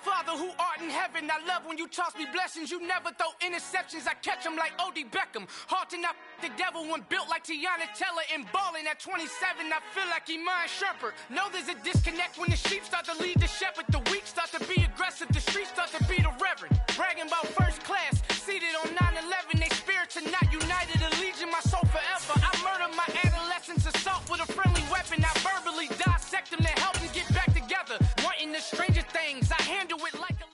Father who art in heaven, I love when you toss me blessings. You never throw interceptions, I catch them like O.D. Beckham. Hard to not the devil when built like Tiana Teller and balling at 27, I feel like Iman Shumpert. Know there's a disconnect when the sheep start to lead the shepherd. The weak start to be aggressive, the streets start to be the reverend. Bragging about first class, seated on 9/11. They spirits are not united, a legion, my soul forever. I murder my adolescence, assault with a friendly weapon. I verbally dissect them to help them get back together. Wanting the stranger things, I handle it like a...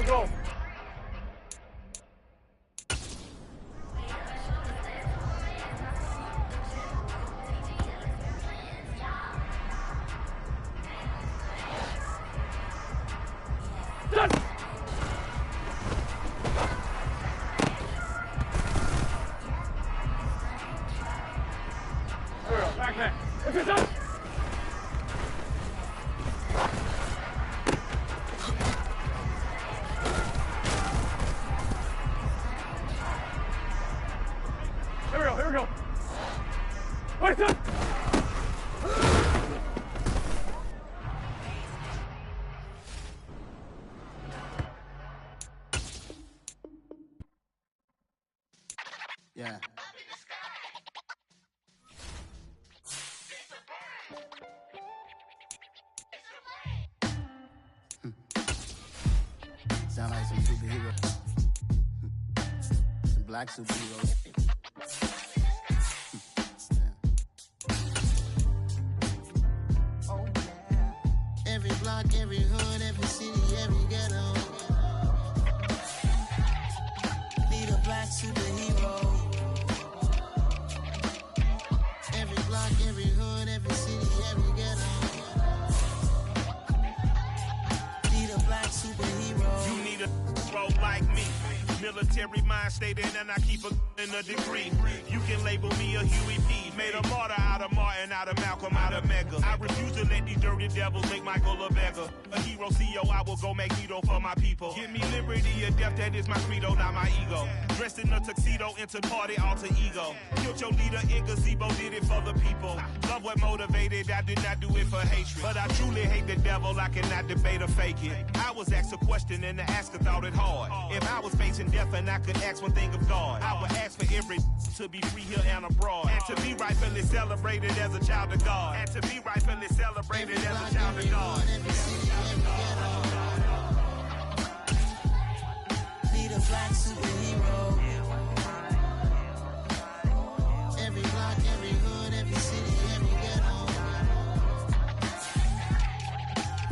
Go. Back there. If it's up. Here we go. Wait up. Yeah. Sound like some superheroes. Some black superheroes. Oh, yeah. Every block, every hood, every city, every ghetto. Need a black superhero. Every block, every hood, every city, every ghetto. Need a black superhero. You need a bro like me. Military mind stated, and I keep a in a degree. You can label me a Huey P. Made a martyr out of Martin, out of Malcolm, out of Mega. I refuse to let these dirty devils make Michael a beggar. A hero CEO, I will go Magneto for my people. Give me liberty or death, that is my credo, not my ego. Dressed in a tuxedo, into party, alter ego. Killed your leader in gazebo, did it for the people. Love what motivated, I did not do it for hatred. But I truly hate the devil, I cannot debate or fake it. I was asked a question and the asker thought it hard. If I was facing death and I could ask one thing of God, I would ask for every to be free here and abroad. And to be rightfully celebrated as a child of God. And to be rightfully celebrated as a child of God. Need a black superhero. Every block, every hood, every city, every ghetto.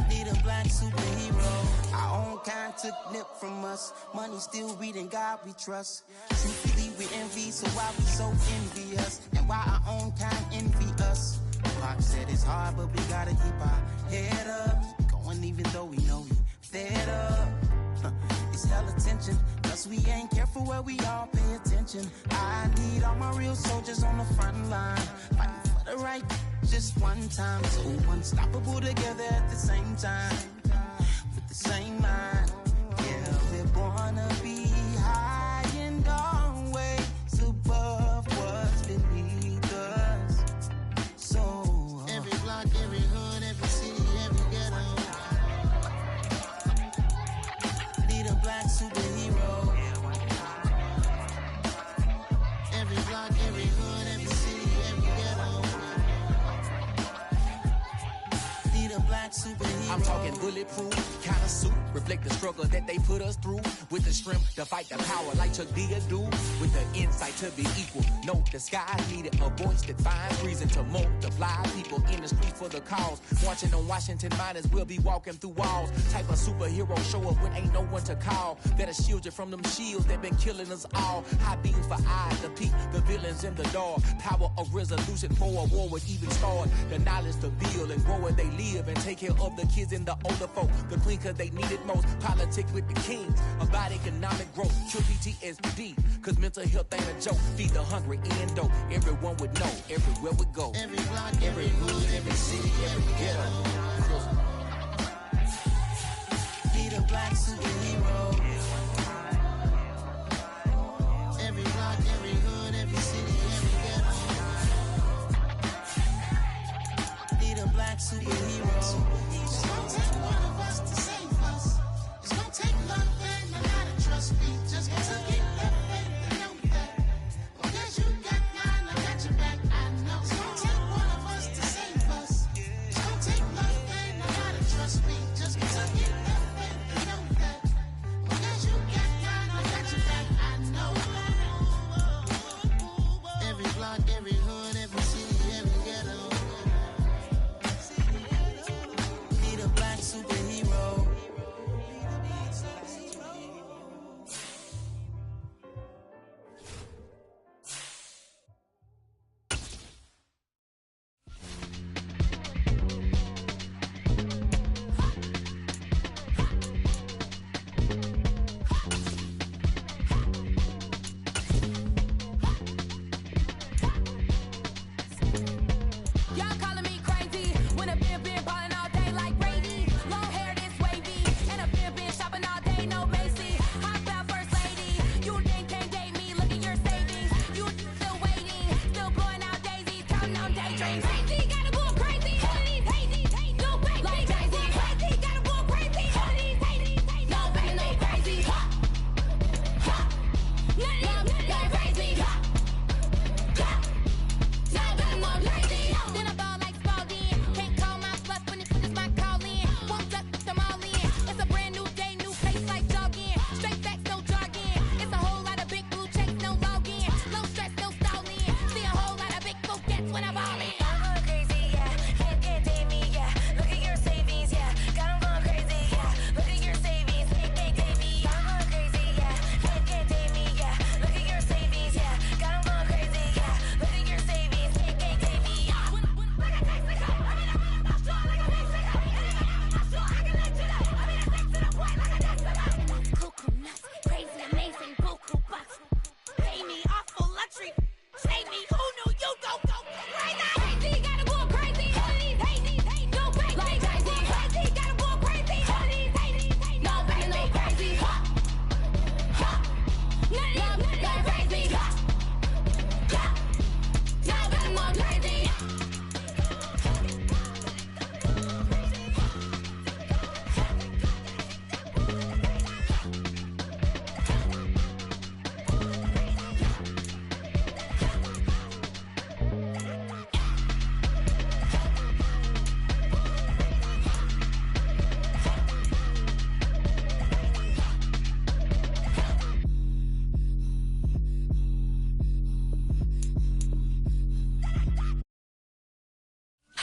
Need a black superhero. Our own kind took nip from us. Money still reading God we trust. Truthfully we envy, so why we so envious? And why our own kind envy us? Pop said it's hard, but we gotta keep our head up. Going even though we know we fed up. It's hella tension, cause we ain't careful where we all pay attention. I need all my real soldiers on the front line, fighting for the right just one time. So unstoppable together at the same time, with the same mind. Yeah, we're born to be high and always above what's beneath us. So every block, every hood, every city, every ghetto. Need a black superhero. Every block, every hood, every city, every ghetto. Need a black superhero. I'm talking bulletproof kind of suit, reflect the struggle that they put us through. With the strength to fight the power like Chuck D do. With the insight to be equal. Note the sky needed a voice that finds reason to multiply. People in the street for the cause. Marching on Washington miners will be walking through walls. Type of superhero show up when ain't no one to call. That'll shield you from them shields that been killing us all. High beams for eyes to peek the villains in the dark. Power of resolution for a war would even start. The knowledge to build and grow where they live and take care of the kids and the older folk. The queen cause they need it most. Politics with the kings. About economic growth. True PTSD. Cause mental health ain't a joke. Feed the hungry and dope. Everyone would know. Everywhere we go. Every block, every hood, every city, every ghetto.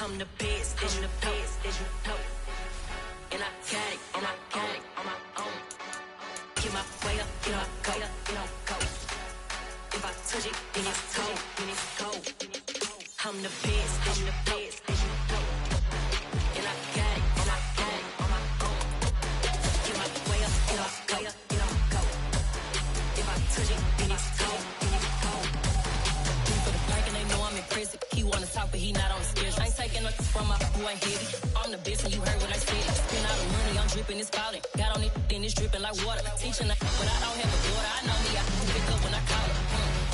I'm the best, as you know. And I got it on my own. Get my way up, get my go. If I touch it, then it's cold. I'm the best, as you know. And I got it on my own. Get my way up, get my go. If I touch it, then it's cold. For the blank and they know I'm in prison. He wanna talk, but he not on the schedule. I ain't taking no from my boy ain't heavy. I'm the best and you heard what I said. Spend all the money, I'm dripping, it's falling. Got on it, then it's dripping like water. Teaching but I don't have a daughter. I know me, I can pick up when I call her.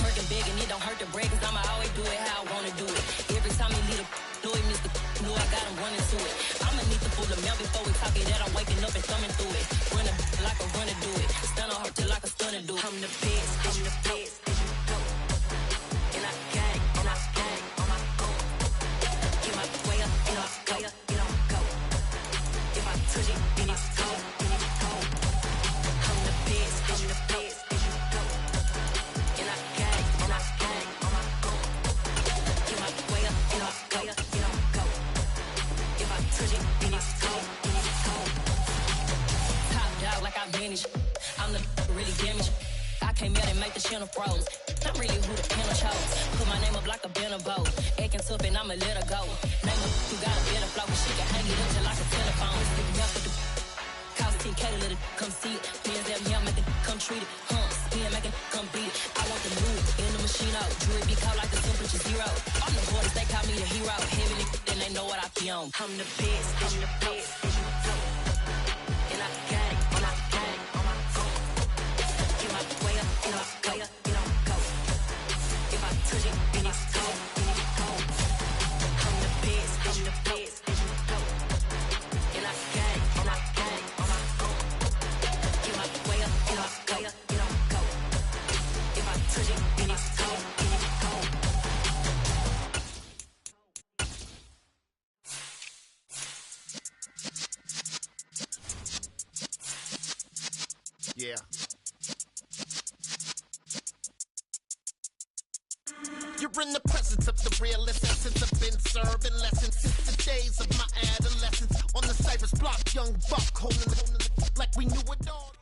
Working big and it don't hurt to break, cause I'ma always do it how I wanna do it. Every time he lead a Louis, Mr. Know I got him running to it. I'ma need to pull the mail before we talk it that I'm waking up and thumbing through it. Run a like a runner do it. Stun on her till like a stunner do it. I'm the best, as you know. And I got it on my own. Get my way up, get my go. If I touch it, then it's cold. I'm the best, as you know. And I got it on my own. Get my way up, get my go. If I touch it, then it's cold. Top dog like I vanished. I'm the really damaged. I came out and make the channel froze. I'm really who the panel chose. Put my name up like a banner bow. Acting tough and I'ma let her go. Name her, you got a better flow. She can hang it up just like a telephone. Stick me up with the cost 10K to let it come see it. Pins that me, make it come treat it. Spin, make it come beat it. I want the new in the machine out. Jewelry be called like the temperature zero. I'm the borders, they call me the hero. Heavy and they know what I be on. I'm the best, as you know. And I got it on my own. Get my way up, get my go. If I touch it, then it's cold. I'm the best, as you know. And I got it on my own. Get my way up, get my go. If I touch it, then it's cold. Yeah. You're in the presence of the realest essence. I've been serving lessons since the days of my adolescence. On the Cypress block, young buck holding the like we knew it all.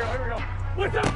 Here we go. What's up?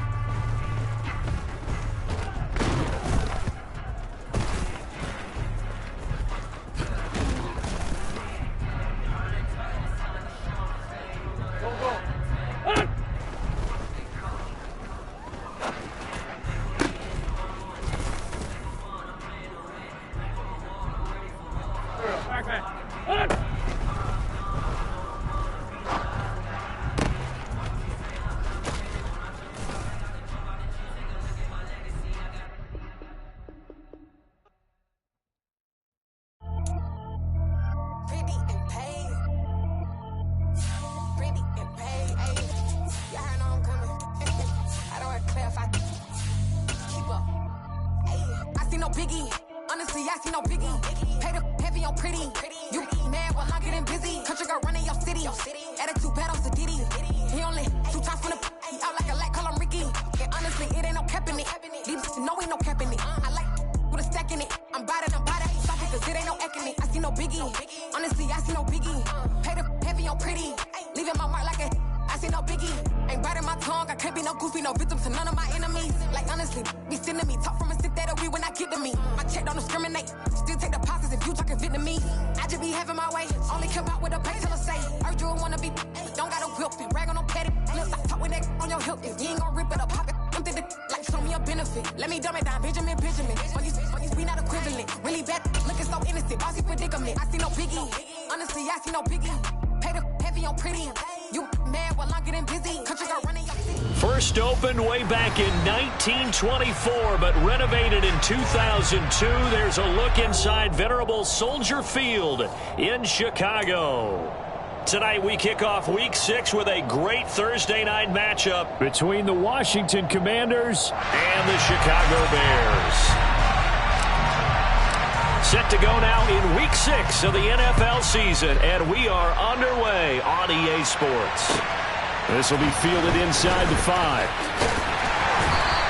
Biggie. Honestly, I see no biggie. Pay the heavy on pretty. You mad while I'm getting busy. Country girl running your city. Attitude bad on Diddy. He only 2 times from the he out like a light, call him Ricky. And honestly, it ain't no cap in it. These know ain't no cap in it. I like with a stack in it. I'm bad Stop it, cause it ain't no eck in it. I see no biggie. Honestly, I see no biggie. Pay the heavy on pretty. Leaving my mark like a I see no biggie. Ain't biting my tongue. I can't be no goofy, no victim to none of my enemies. Like honestly, be sending me talk from a stick that we when I get to me. My check don't discriminate. Still take deposits if you talking Vietnamese. I just be having my way. Only care about what the pay teller say. Urge you wanna be don't got no whip and rag on no petty. Let's stop talking that on your hip. If you ain't gon' rip it up, pop it. I'm thinking like show me a benefit. Let me dumb it down, Benjamin. Fuck we not equivalent. Really bad, looking so innocent. Bossy predicament. I see no biggie. Honestly, I see no biggie. Pay the heavy on pretty. You mad while I'm getting busy. Country girl running your city. First opened way back in 1924, but renovated in 2002. There's a look inside venerable Soldier Field in Chicago. Tonight we kick off Week 6 with a great Thursday night matchup between the Washington Commanders and the Chicago Bears. Set to go now in Week 6 of the NFL season, and we are underway on EA Sports. This will be fielded inside the 5.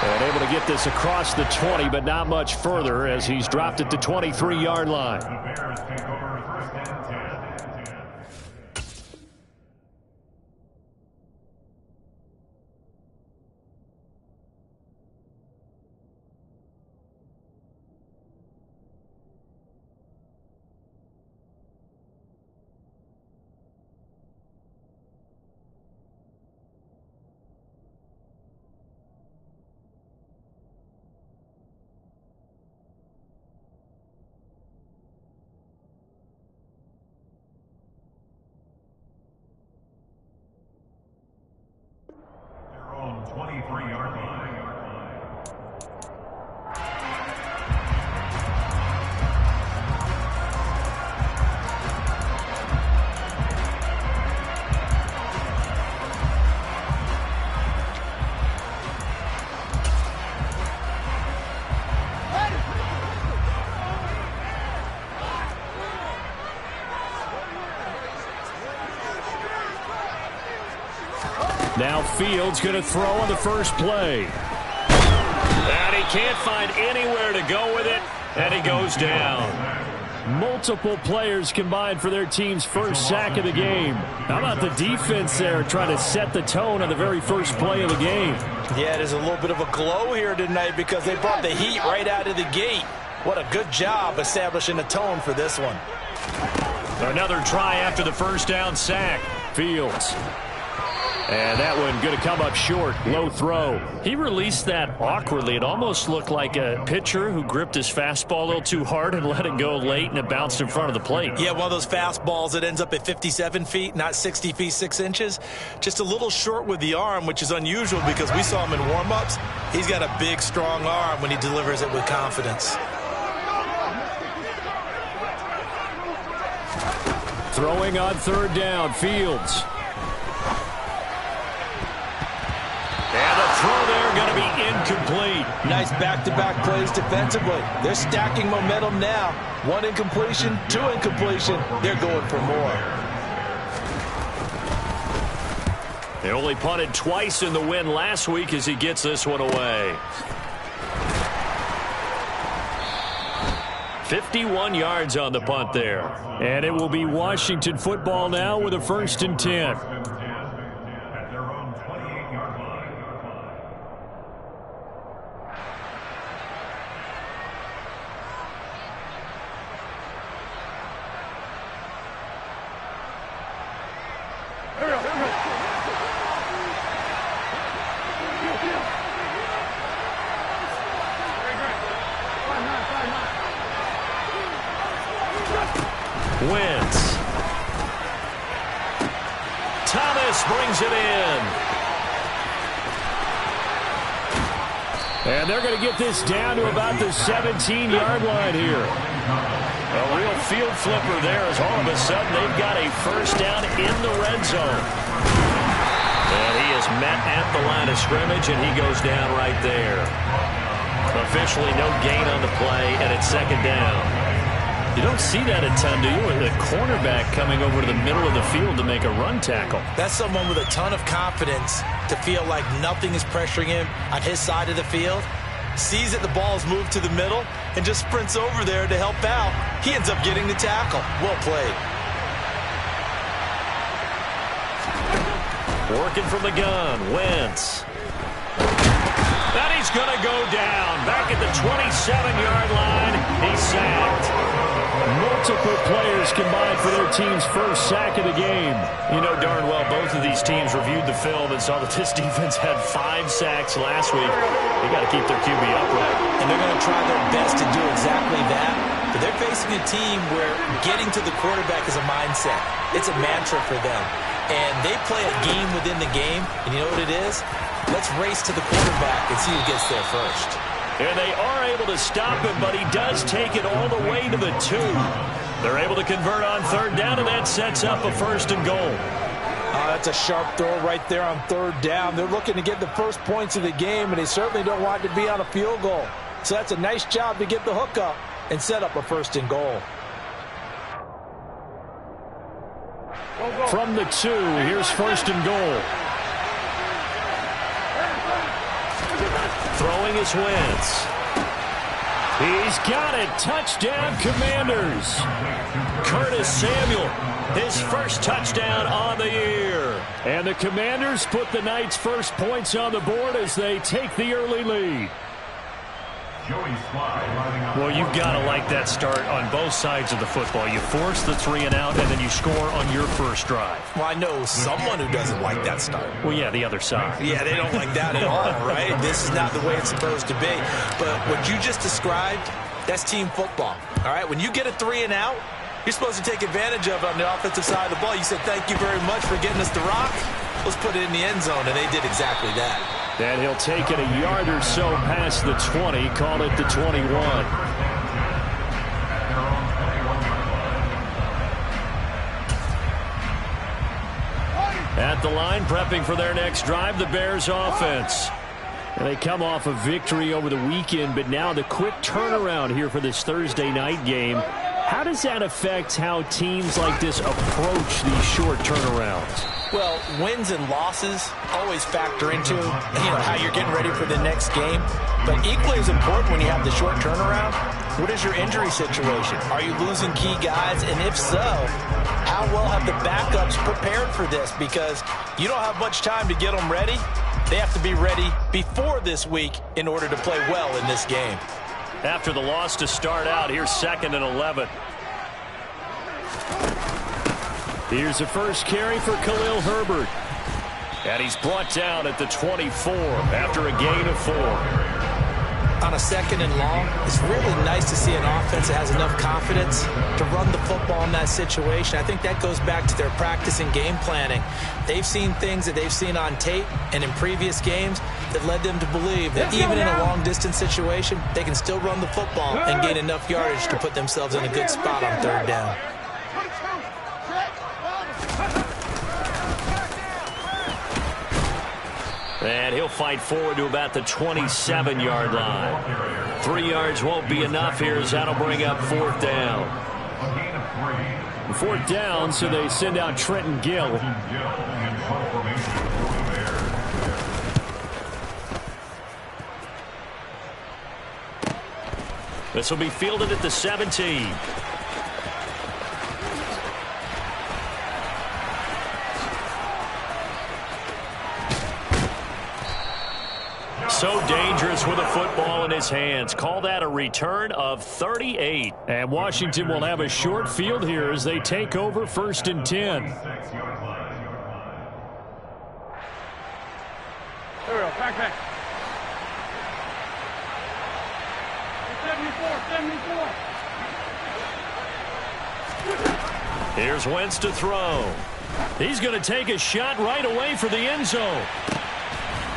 And able to get this across the 20, but not much further as he's dropped it to 23-yard line. Now Fields going to throw on the first play. And he can't find anywhere to go with it, and he goes down. Multiple players combined for their team's first sack of the game. How about the defense there trying to set the tone on the very first play of the game? Yeah, there's a little bit of a glow here tonight because they brought the heat right out of the gate. What a good job establishing the tone for this one. Another try after the first down sack. Fields. And that one going to come up short. Low throw. He released that awkwardly. It almost looked like a pitcher who gripped his fastball a little too hard and let it go late, and it bounced in front of the plate. Yeah, one of those fastballs that ends up at 57 feet, not 60 feet 6 inches. Just a little short with the arm, which is unusual because we saw him in warm-ups. He's got a big, strong arm when he delivers it with confidence. Throwing on third down, Fields. And the throw there going to be incomplete. Nice back-to-back plays defensively. They're stacking momentum now. 1 incompletion, 2 incompletion. They're going for more. They only punted twice in the win last week as he gets this one away. 51 yards on the punt there. And it will be Washington football now with a 1st and 10. Wentz. Thomas brings it in. And they're going to get this down to about the 17-yard line here. A real field flipper there as all of a sudden they've got a first down in the red zone. And he is met at the line of scrimmage, and he goes down right there. Officially no gain on the play, and it's 2nd down. You don't see that a ton, do you? With a cornerback coming over to the middle of the field to make a run tackle. That's someone with a ton of confidence to feel like nothing is pressuring him on his side of the field. Sees that the ball is moved to the middle and just sprints over there to help out. He ends up getting the tackle. Well played. Working from the gun, Wentz. And he's going to go down. Back at the 27-yard line, he's sacked. Multiple players combined for their team's first sack of the game. You know darn well both of these teams reviewed the film and saw that this defense had 5 sacks last week. They got to keep their QB upright. And they're going to try their best to do exactly that. But they're facing a team where getting to the quarterback is a mindset. It's a mantra for them. and they play a game within the game. And you know what it is? Let's race to the quarterback and see who gets there first. And they are able to stop him, but he does take it all the way to the 2. They're able to convert on 3rd down, and that sets up a 1st and goal. That's a sharp throw right there on 3rd down. They're looking to get the first points of the game, and they certainly don't want to be on a field goal. So that's a nice job to get the hook up and set up a 1st and goal. From the 2, here's 1st and goal. Throwing is Wentz. He's got it. Touchdown, Commanders. Curtis Samuel, his first touchdown on the year. And the Commanders put the Knights' first points on the board as they take the early lead. Well, you've got to like that start on both sides of the football. You force the 3 and out, and then you score on your first drive. Well, I know someone who doesn't like that start. Well, yeah, the other side. Yeah, they don't like that at all, right? This is not the way it's supposed to be. But what you just described, that's team football, all right? When you get a 3 and out, you're supposed to take advantage of it on the offensive side of the ball. You said, thank you very much for getting us the rock. Let's put it in the end zone, and they did exactly that. And he'll take it a yard or so past the 20, call it the 21. At the line, prepping for their next drive, the Bears offense. And they come off a victory over the weekend, but now the quick turnaround here for this Thursday night game. How does that affect how teams like this approach these short turnarounds? Well, wins and losses always factor into, how you're getting ready for the next game. But equally as important when you have the short turnaround, what is your injury situation? Are you losing key guys? And if so, how well have the backups prepared for this? Because you don't have much time to get them ready. They have to be ready before this week in order to play well in this game. After the loss to start out, here's 2nd and 11. Here's the first carry for Khalil Herbert. And he's brought down at the 24 after a gain of 4. On a 2nd and long, it's really nice to see an offense that has enough confidence to run the football in that situation. I think that goes back to their practice and game planning. They've seen things that they've seen on tape and in previous games that led them to believe that even in a long-distance situation, they can still run the football and gain enough yardage to put themselves in a good spot on 3rd down. And he'll fight forward to about the 27-yard line. 3 yards won't be enough here as that'll bring up 4th down. 4th down, so they send out Trenton Gill. This will be fielded at the 17. So dangerous with a football in his hands. Call that a return of 38. And Washington will have a short field here as they take over 1st and 10. There we go. Back. 74. Here's Wentz to throw. He's going to take a shot right away for the end zone.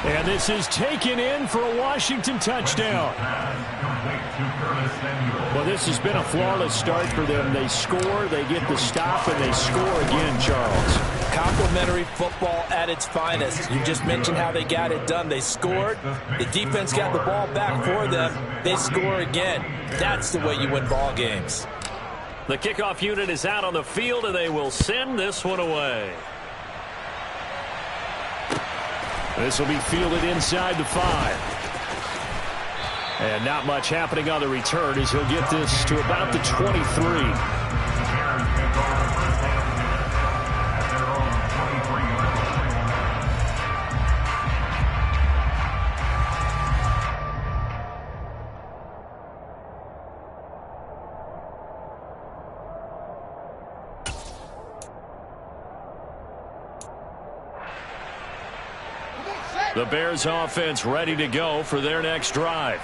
And this is taken in for a Washington touchdown. Well, this has been a flawless start for them. They score, they get the stop, and they score again, Charles. Complimentary football at its finest. You just mentioned how they got it done. They scored. The defense got the ball back for them. They score again. That's the way you win ball games. The kickoff unit is out on the field, and they will send this one away. This will be fielded inside the 5. And not much happening on the return as he'll get this to about the 23. The Bears offense ready to go for their next drive.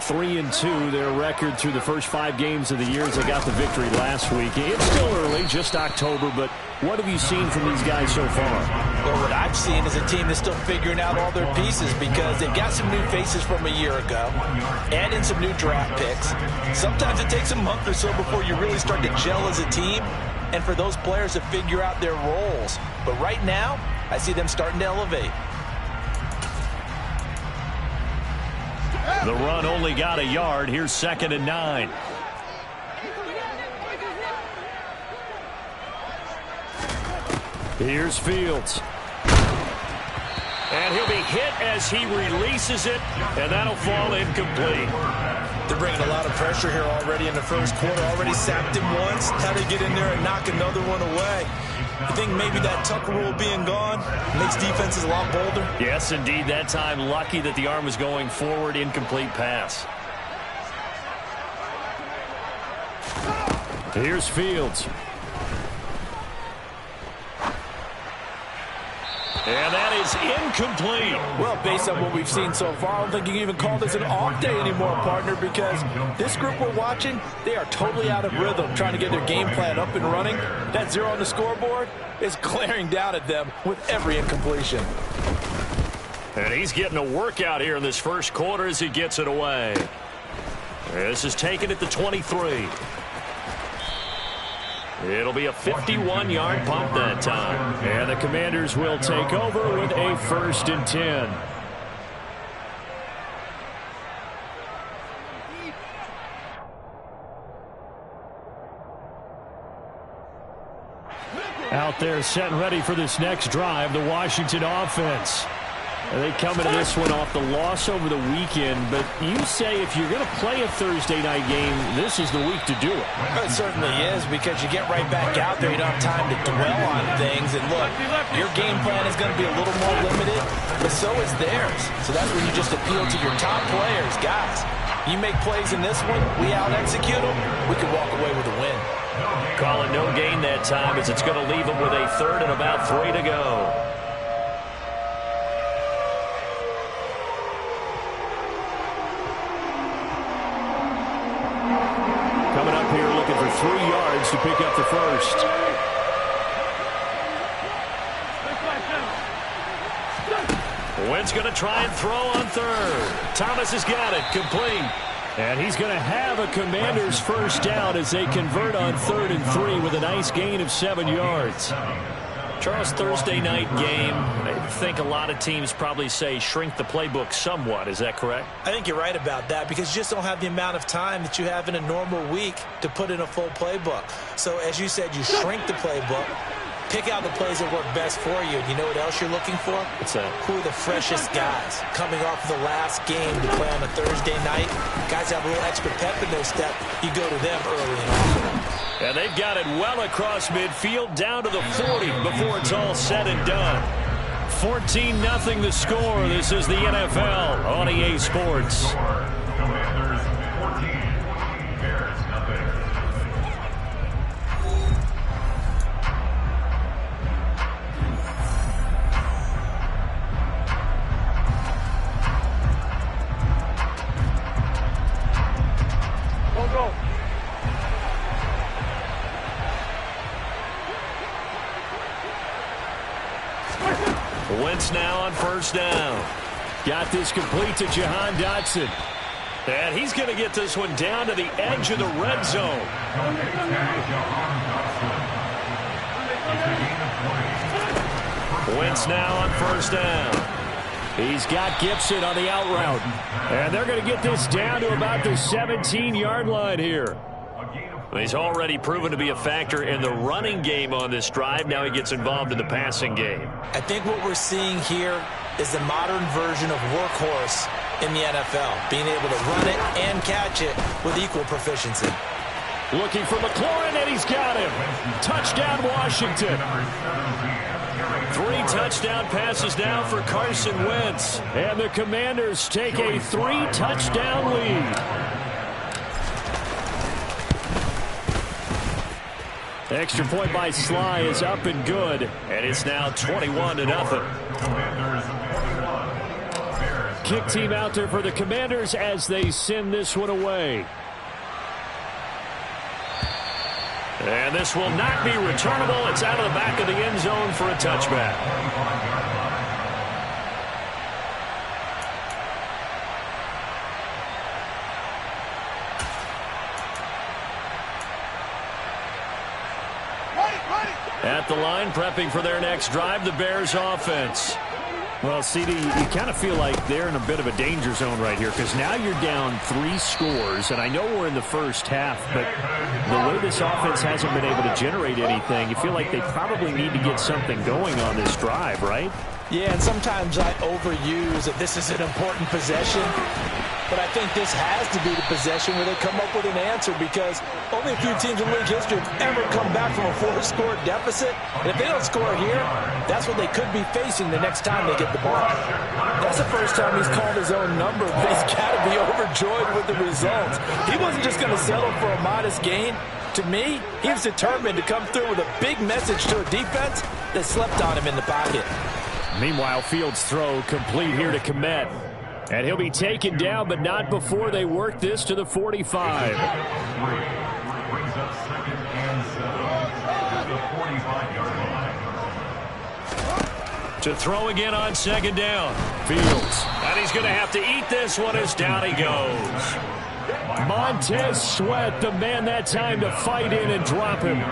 3-2, their record through the first 5 games of the year as they got the victory last week. It's still early, just October, but what have you seen from these guys so far? Well, what I've seen is a team that's still figuring out all their pieces because they've got some new faces from a year ago, add in some new draft picks. Sometimes it takes a month or so before you really start to gel as a team and for those players to figure out their roles. But right now, I see them starting to elevate. The run only got a yard. Here's 2nd and 9. Here's Fields. And he'll be hit as he releases it, and that'll fall incomplete. They're bringing a lot of pressure here already in the first quarter. Already sacked him once. How to get in there and knock another one away. I think maybe that Tucker rule being gone makes defenses a lot bolder. Yes, indeed. That time, lucky that the arm was going forward. Incomplete pass. Here's Fields. And that is incomplete. Well, based on what we've seen so far, I don't think you can even call this an off day anymore, partner, because this group we're watching, they are totally out of rhythm, trying to get their game plan up and running. That 0 on the scoreboard is glaring down at them with every incompletion. And he's getting a workout here in this first quarter as he gets it away. This is taken at the 23. It'll be a 51-yard punt that time. And the Commanders will take over with a 1st and 10. Out there set and ready for this next drive, the Washington offense. They come into this one off the loss over the weekend, but you say if you're going to play a Thursday night game, this is the week to do it. It certainly is, because you get right back out there. You don't have time to dwell on things. And look, your game plan is going to be a little more limited, but so is theirs. So that's when you just appeal to your top players. Guys, you make plays in this one, we out-execute them, we could walk away with a win. Call it no gain that time as it's going to leave them with a 3rd and about 3 to go. Coming up here looking for 3 yards to pick up the first. Wentz going to try and throw on 3rd. Thomas has got it. Complete. And he's going to have a Commanders first down as they convert on 3rd and 3 with a nice gain of 7 yards. Charles, Thursday night game, I think a lot of teams probably say shrink the playbook somewhat. Is that correct? I think you're right about that because you just don't have the amount of time that you have in a normal week to put in a full playbook. So as you said, you shrink the playbook, pick out the plays that work best for you. You know what else you're looking for? What's that? Who are the freshest guys coming off the last game to play on a Thursday night? Guys have a little extra pep in their step. You go to them early and often. And they've got it well across midfield down to the 40 before it's all said and done. 14-0 the score. This is the NFL on EA Sports. Wentz now on 1st down. Got this complete to Jahan Dotson. And he's going to get this one down to the edge of the red zone. Wentz now on 1st down. He's got Gibson on the out route. And they're going to get this down to about the 17-yard line here. He's already proven to be a factor in the running game on this drive. Now he gets involved in the passing game. I think what we're seeing here is the modern version of workhorse in the NFL, being able to run it and catch it with equal proficiency. Looking for McLaurin, and he's got him. Touchdown, Washington. 3 touchdown passes now for Carson Wentz. And the Commanders take a 3-touchdown lead. Extra point by Sly is up and good, and it's now 21-0. kick team out there for the Commanders as they send this one away. And this will not be returnable. It's out of the back of the end zone for a touchback. At the line, prepping for their next drive, the Bears offense. Well, CD, you kind of feel like they're in a bit of a danger zone right here because now you're down 3 scores, and I know we're in the first half, but the way this offense hasn't been able to generate anything, you feel like they probably need to get something going on this drive, right? Yeah, and sometimes I overuse that this is an important possession, but I think this has to be the possession where they come up with an answer because only a few teams in league history have ever come back from a 4-score deficit. And if they don't score here, that's what they could be facing the next time they get the ball. That's the first time he's called his own number, but he's got to be overjoyed with the results. He wasn't just going to settle for a modest gain. To me, he was determined to come through with a big message to a defense that slept on him in the pocket. Meanwhile, Fields' throw complete here to Kmet. And he'll be taken down, but not before they work this to the 45. To throw again on second down. Fields. And he's going to have to eat this one as down he goes. Montez Sweat, the man that time to fight in and drop him.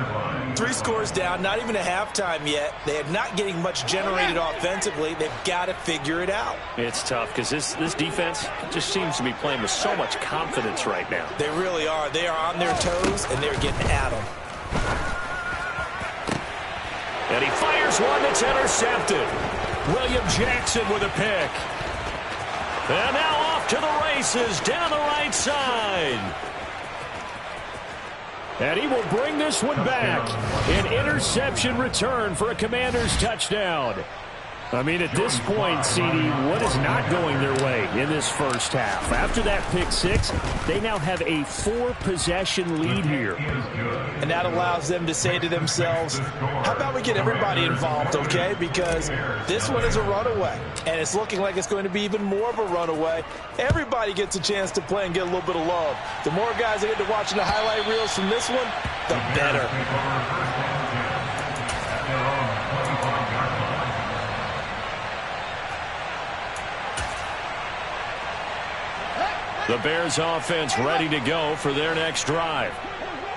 3 scores down, not even a halftime yet. They are not getting much generated offensively. They've got to figure it out. It's tough because this defense just seems to be playing with so much confidence right now. They really are. They are on their toes, and they're getting at them. And he fires one that's intercepted. William Jackson with a pick. And now off to the races down the right side. And he will bring this one back. An interception return for a Commanders touchdown. I mean, at this point, CD, what is not going their way in this first half? After that pick 6, they now have a 4-possession lead here. And that allows them to say to themselves, how about we get everybody involved, okay? Because this one is a runaway, and it's looking like it's going to be even more of a runaway. Everybody gets a chance to play and get a little bit of love. The more guys that get to watching the highlight reels from this one, the better. The Bears offense ready to go for their next drive.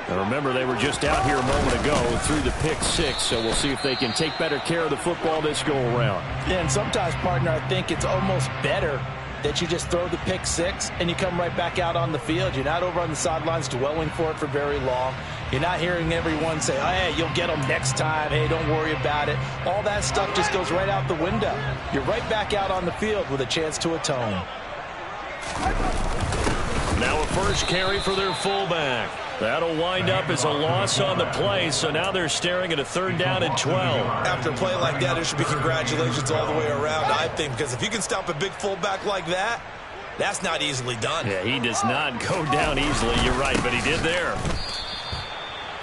Now remember, they were just out here a moment ago through the pick 6, so we'll see if they can take better care of the football this go around. Yeah, and sometimes, partner, I think it's almost better that you just throw the pick 6 and you come right back out on the field. You're not over on the sidelines dwelling for it for very long. You're not hearing everyone say, oh, hey, you'll get them next time. Hey, don't worry about it. All that stuff just goes right out the window. You're right back out on the field with a chance to atone. Now a first carry for their fullback. That'll wind up as a loss on the play, so now they're staring at a 3rd down and 12. After a play like that, there should be congratulations all the way around, I think, because if you can stop a big fullback like that, that's not easily done. Yeah, he does not go down easily, you're right, but he did there.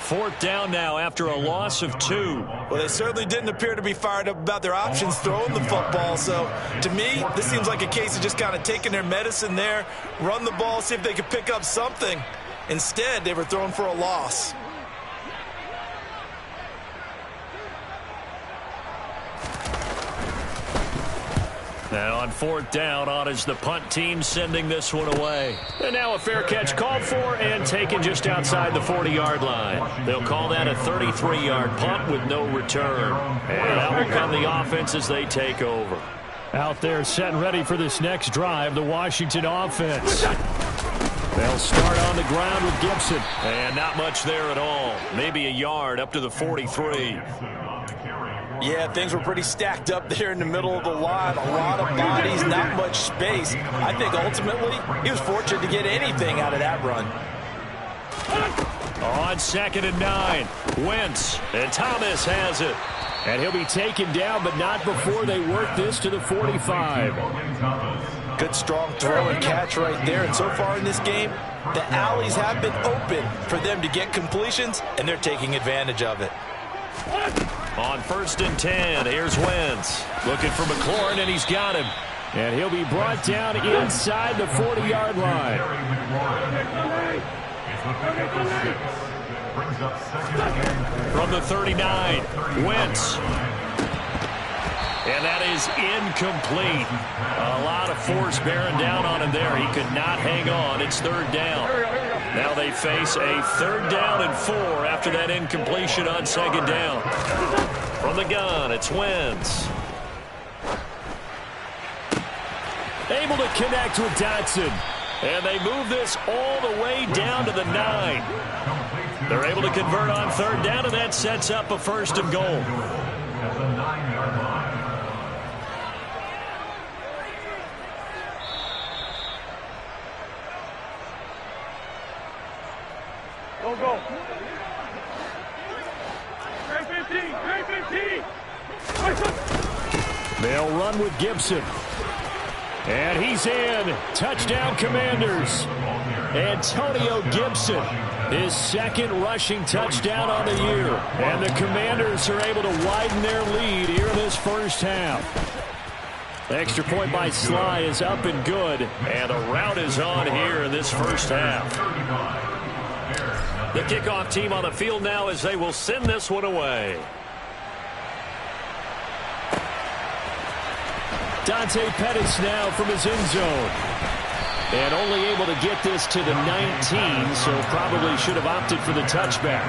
4th down now after a loss of 2. Well, they certainly didn't appear to be fired up about their options throwing the football. So, to me, this seems like a case of just kind of taking their medicine there, run the ball, see if they could pick up something. Instead, they were thrown for a loss. Now on 4th down, on is the punt team sending this one away. And now a fair catch called for and taken just outside the 40-yard line. They'll call that a 33-yard punt with no return. And out will come the offense as they take over. Out there set and ready for this next drive, the Washington offense. They'll start on the ground with Gibson. And not much there at all. Maybe a yard up to the 43. Yeah, things were pretty stacked up there in the middle of the line. A lot of bodies, not much space. I think ultimately he was fortunate to get anything out of that run. On 2nd and 9, Wentz, and Thomas has it. And he'll be taken down, but not before they work this to the 45. Good strong throw and catch right there. And so far in this game, the alleys have been open for them to get completions, and they're taking advantage of it. On 1st and 10, here's Wentz. Looking for McLaurin, and he's got him. And he'll be brought down inside the 40-yard line. From the 39, Wentz. And that is incomplete. A lot of force bearing down on him there. He could not hang on. It's third down. Now they face a third down and 4 after that incompletion on second down. From the gun, it's Wentz. Able to connect with Dotson. And they move this all the way down to the 9. They're able to convert on third down, and that sets up a first and goal. Go. Great 15. They'll run with Gibson. And he's in. Touchdown, Commanders. Antonio Gibson, his second rushing touchdown on the year. And the Commanders are able to widen their lead here in this first half. The extra point by Sly is up and good. And a rout is on here in this first half. The kickoff team on the field now as they will send this one away. Dante Pettis now from his end zone. And only able to get this to the 19, so probably should have opted for the touchback.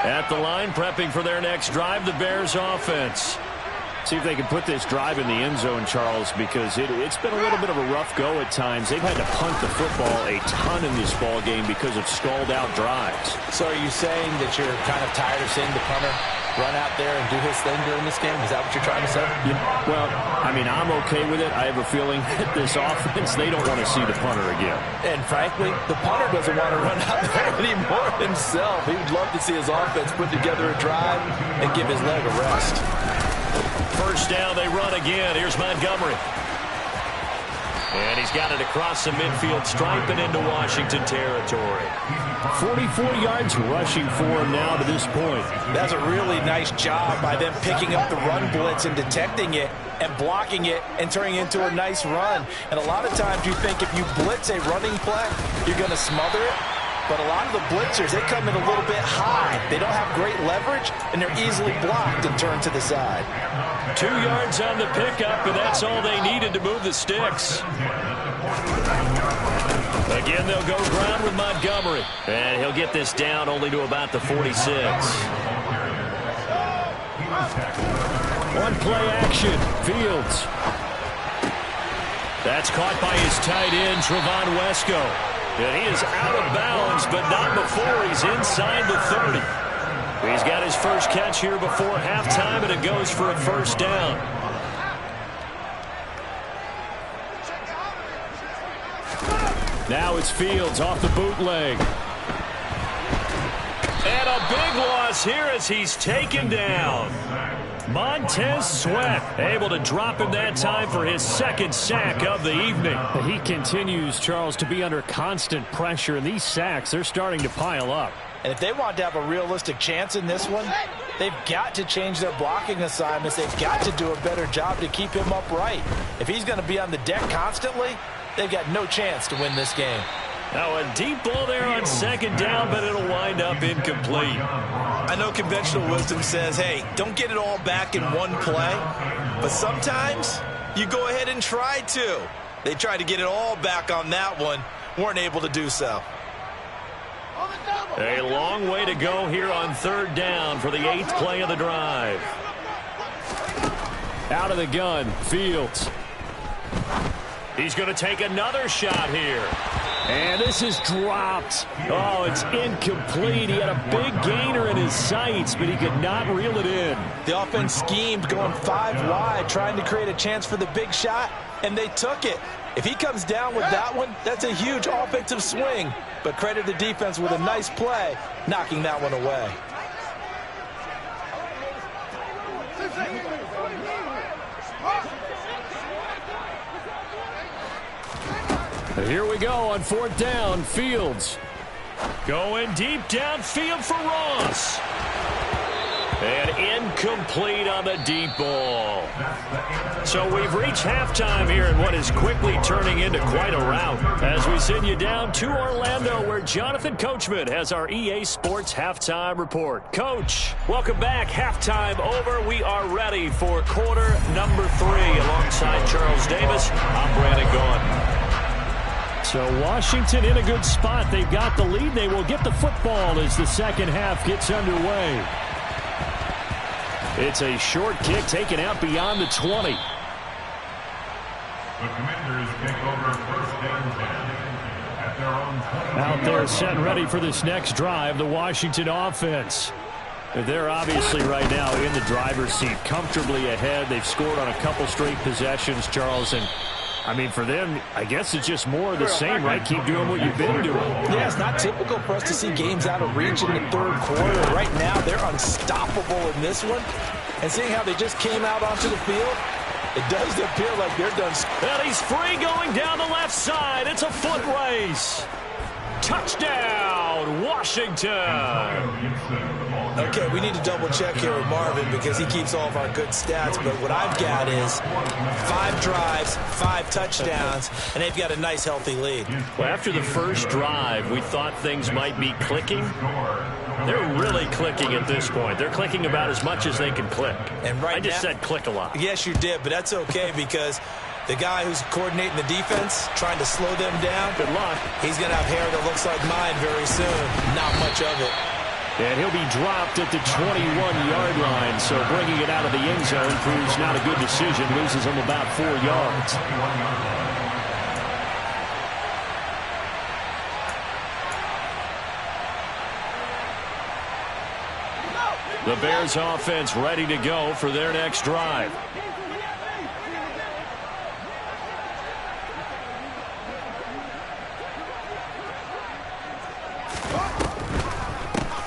At the line, prepping for their next drive, the Bears offense. See if they can put this drive in the end zone, Charles, because it's been a little bit of a rough go at times. They've had to punt the football a ton in this ball game because of stalled-out drives. So are you saying that you're kind of tired of seeing the punter run out there and do his thing during this game? Is that what you're trying to say? Yeah, well, I mean, I'm okay with it. I have a feeling that this offense, they don't want to see the punter again. And frankly, the punter doesn't want to run out there anymore himself. He would love to see his offense put together a drive and give his leg a rest. First down, they run again. Here's Montgomery. And he's got it across the midfield stripe and into Washington territory. 44 yards rushing for him now to this point. That's a really nice job by them picking up the run blitz and detecting it and blocking it and turning it into a nice run. And a lot of times you think if you blitz a running play, you're going to smother it. But a lot of the blitzers, they come in a little bit high. They don't have great leverage, and they're easily blocked and turned to the side. 2 yards on the pickup, and that's all they needed to move the sticks. Again, they'll go ground with Montgomery. And he'll get this down only to about the 46. One play action, Fields. That's caught by his tight end, Trevon Wesco. And he is out of bounds, but not before he's inside the 30. He's got his first catch here before halftime, and it goes for a first down. Now it's Fields off the bootleg. And a big loss here as he's taken down. Montez Sweat able to drop him that time for his second sack of the evening. He continues, Charles, to be under constant pressure, and these sacks, they're starting to pile up. And if they want to have a realistic chance in this one, they've got to change their blocking assignments. They've got to do a better job to keep him upright. If he's going to be on the deck constantly, they've got no chance to win this game. Now a deep ball there on second down, but it'll wind up incomplete. I know conventional wisdom says, hey, don't get it all back in one play. But sometimes you go ahead and try to. They tried to get it all back on that one. Weren't able to do so. A long way to go here on third down for the 8th play of the drive. Out of the gun, Fields. He's going to take another shot here. And this is dropped. Oh, it's incomplete. He had a big gainer in his sights, but he could not reel it in. The offense schemed going 5 wide, trying to create a chance for the big shot, and they took it. If he comes down with that one, that's a huge offensive swing. But credit the defense with a nice play, knocking that one away. Here we go on 4th down. Fields going deep downfield for Ross. And incomplete on the deep ball. So we've reached halftime here in what is quickly turning into quite a rout. As we send you down to Orlando, where Jonathan Coachman has our EA Sports Halftime Report. Coach, welcome back. Halftime over. We are ready for quarter number 3. Alongside Charles Davis, I'm Brandon Gaughan. So Washington in a good spot. They've got the lead. They will get the football as the second half gets underway. It's a short kick taken out beyond the 20. The Commanders take over 1st and 10 at their own 20. Out there set and ready for this next drive, the Washington offense. They're obviously right now in the driver's seat, comfortably ahead. They've scored on a couple straight possessions, Charles, and I mean, for them, I guess it's just more of the same, right? Keep doing what you've been doing. Yeah, it's not typical for us to see games out of reach in the third quarter. Right now, they're unstoppable in this one. And seeing how they just came out onto the field, it does appear like they're done. And he's free going down the left side. It's a foot race. Touchdown, Washington. Okay, we need to double check here with Marvin because he keeps all of our good stats. But what I've got is 5 drives, 5 touchdowns, and they've got a nice, healthy lead. Well, after the first drive, we thought things might be clicking. They're really clicking at this point. They're clicking about as much as they can click. And right I just now, said click a lot. Yes, you did, but that's okay because the guy who's coordinating the defense, trying to slow them down, good luck. He's going to have hair that looks like mine very soon. Not much of it. And he'll be dropped at the 21-yard line, so bringing it out of the end zone proves not a good decision. Loses him about 4 yards. The Bears offense ready to go for their next drive.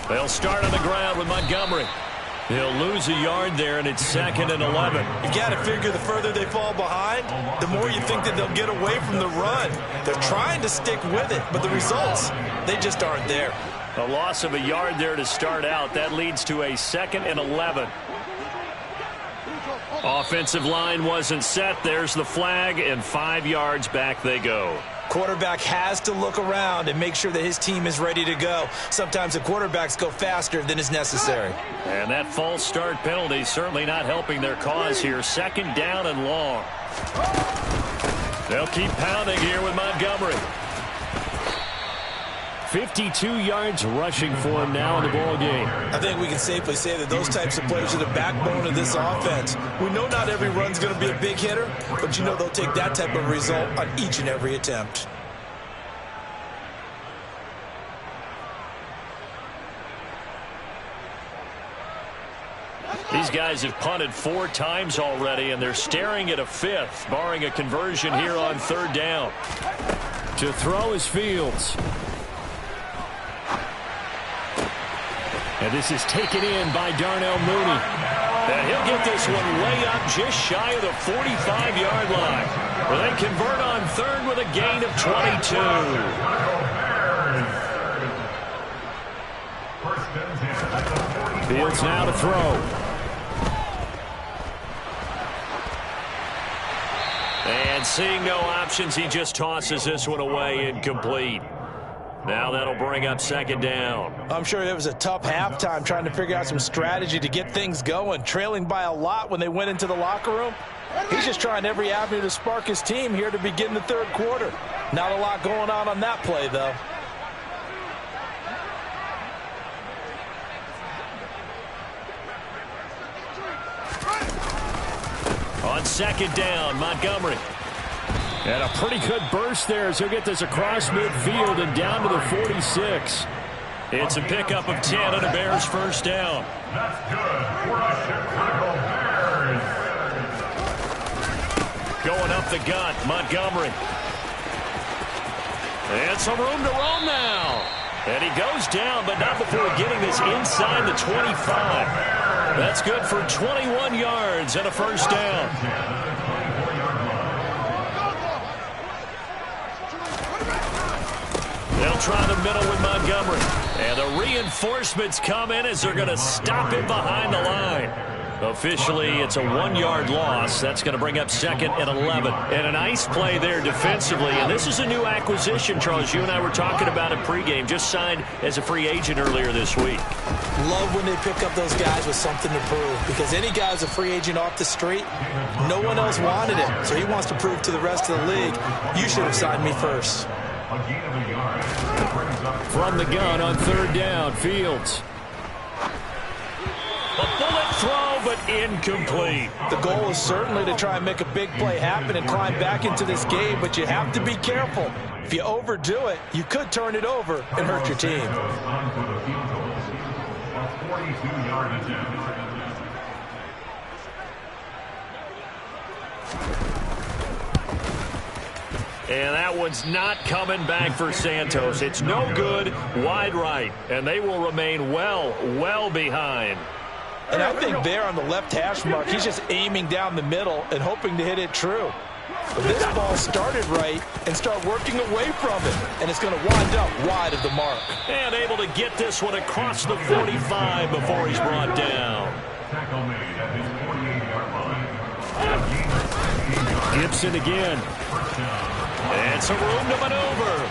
They'll start on the ground with Montgomery. He'll lose a yard there, and it's 2nd and 11. You got to figure the further they fall behind, the more you think that they'll get away from the run. They're trying to stick with it, but the results, they just aren't there. A loss of a yard there to start out. That leads to a 2nd and 11. Offensive line wasn't set. There's the flag, and 5 yards back they go. Quarterback has to look around and make sure that his team is ready to go. Sometimes the quarterbacks go faster than is necessary. And that false start penalty certainly not helping their cause here. 2nd down and long. They'll keep pounding here with Montgomery. 52 yards rushing for him now in the ball game. I think we can safely say that those types of plays are the backbone of this offense. We know not every run's going to be a big hitter, but you know they'll take that type of result on each and every attempt. These guys have punted 4 times already, and they're staring at a 5th, barring a conversion here on 3rd down. To throw is Fields. And this is taken in by Darnell Mooney. And he'll get this one way up just shy of the 45-yard line, where they convert on 3rd with a gain of 22. Fields now to throw. And seeing no options, he just tosses this one away incomplete. Now that'll bring up 2nd down. I'm sure it was a tough halftime trying to figure out some strategy to get things going, trailing by a lot when they went into the locker room. He's just trying every avenue to spark his team here to begin the 3rd quarter. Not a lot going on that play, though. On 2nd down, Montgomery. And a pretty good burst there as he'll get this across midfield and down to the 46. It's a pickup of 10 and a Bears 1st down. That's good for the Chicago Bears. Going up the gut, Montgomery. And some room to roam now. And he goes down, but not before getting this inside the 25. That's good for 21 yards and a 1st down. try the middle with Montgomery. And the reinforcements come in as they're going to stop him behind the line. Officially, it's a 1-yard loss. That's going to bring up 2nd and 11. And a nice play there defensively. And this is a new acquisition, Charles. You and I were talking about it pregame. Just signed as a free agent earlier this week. Love when they pick up those guys with something to prove. Because any guy who's a free agent off the street, no one else wanted him. So he wants to prove to the rest of the league, you should have signed me first. From the gun on 3rd down, Fields. A bullet throw, but incomplete. The goal is certainly to try and make a big play happen and climb back into this game, but you have to be careful. If you overdo it, you could turn it over and hurt your team. And that one's not coming back for Santos. It's no good, wide right, and they will remain well behind. And I think there on the left hash mark, he's just aiming down the middle and hoping to hit it true. But this ball started right and start working away from it, and it's going to wind up wide of the mark. And able to get this one across the 45 before he's brought down. Gibson again. And some room to maneuver.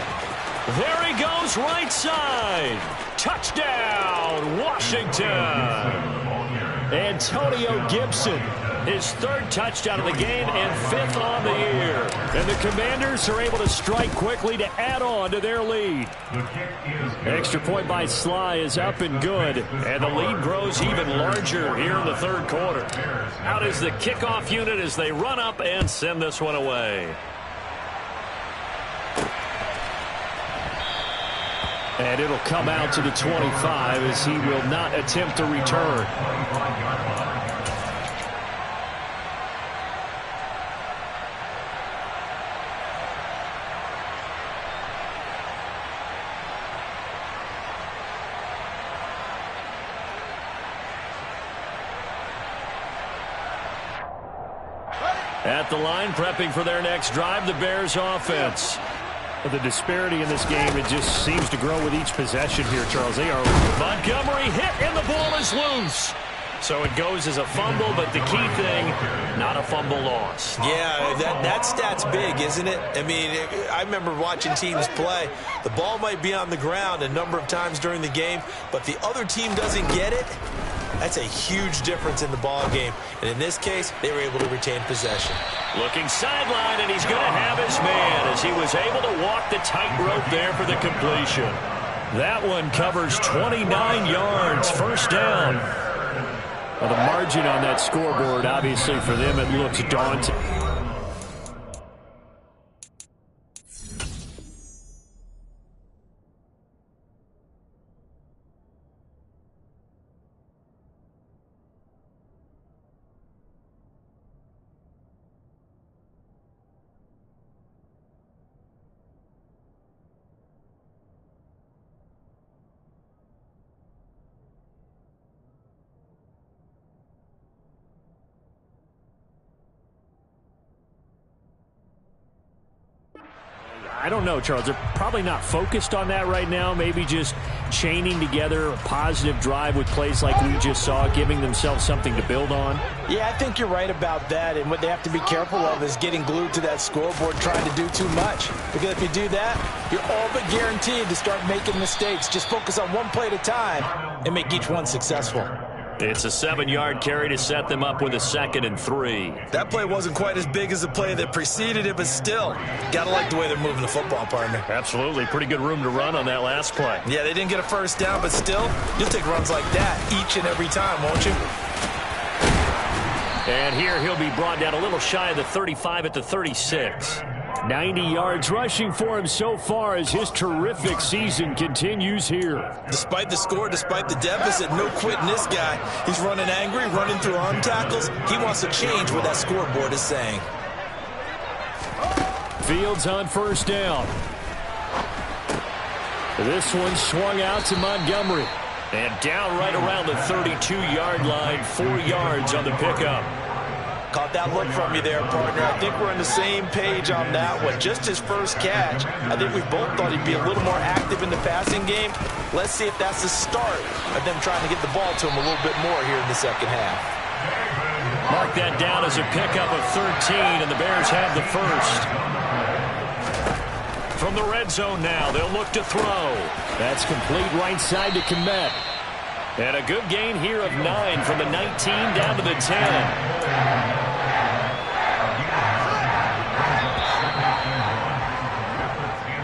There he goes, right side. Touchdown, Washington. Antonio Gibson, his 3rd touchdown of the game and 5th on the year. And the Commanders are able to strike quickly to add on to their lead. Extra point by Sly is up and good. And the lead grows even larger here in the 3rd quarter. Out is the kickoff unit as they run up and send this one away. And it'll come out to the 25 as he will not attempt to return. At the line, prepping for their next drive, the Bears offense. The disparity in this game, it just seems to grow with each possession here, Charles. They are Montgomery hit, and the ball is loose. So it goes as a fumble, but the key thing, not a fumble loss. Yeah, that stat's big, isn't it? I mean, I remember watching teams play. The ball might be on the ground a number of times during the game, but the other team doesn't get it. That's a huge difference in the ball game. And in this case, they were able to retain possession. Looking sideline, and he's going to have his man as he was able to walk the tightrope there for the completion. That one covers 29 yards, 1st down. Well, the margin on that scoreboard, obviously for them, it looks daunting. I don't know, Charles. They're probably not focused on that right now. Maybe just chaining together a positive drive with plays like we just saw, giving themselves something to build on. Yeah, I think you're right about that. And what they have to be careful of is getting glued to that scoreboard, trying to do too much. Because if you do that, you're all but guaranteed to start making mistakes. Just focus on one play at a time and make each one successful. It's a 7-yard carry to set them up with a 2nd and 3. That play wasn't quite as big as the play that preceded it, but still, gotta like the way they're moving the football, partner. Absolutely. Pretty good room to run on that last play. Yeah, they didn't get a 1st down, but still, you'll take runs like that each and every time, won't you? And here he'll be brought down a little shy of the 35 at the 36. 90 yards rushing for him so far as his terrific season continues here. Despite the score, despite the deficit, no quitting this guy. He's running angry, running through arm tackles. He wants to change what that scoreboard is saying. Fields on 1st down. This one swung out to Montgomery. And down right around the 32-yard line, 4 yards on the pickup. Caught that look from you there, partner. I think we're on the same page on that one. Just his first catch. I think we both thought he'd be a little more active in the passing game. Let's see if that's the start of them trying to get the ball to him a little bit more here in the second half. Mark that down as a pickup of 13, and the Bears have the first. From the red zone now, they'll look to throw. That's complete right side to Kmet. And a good gain here of 9 from the 19 down to the 10.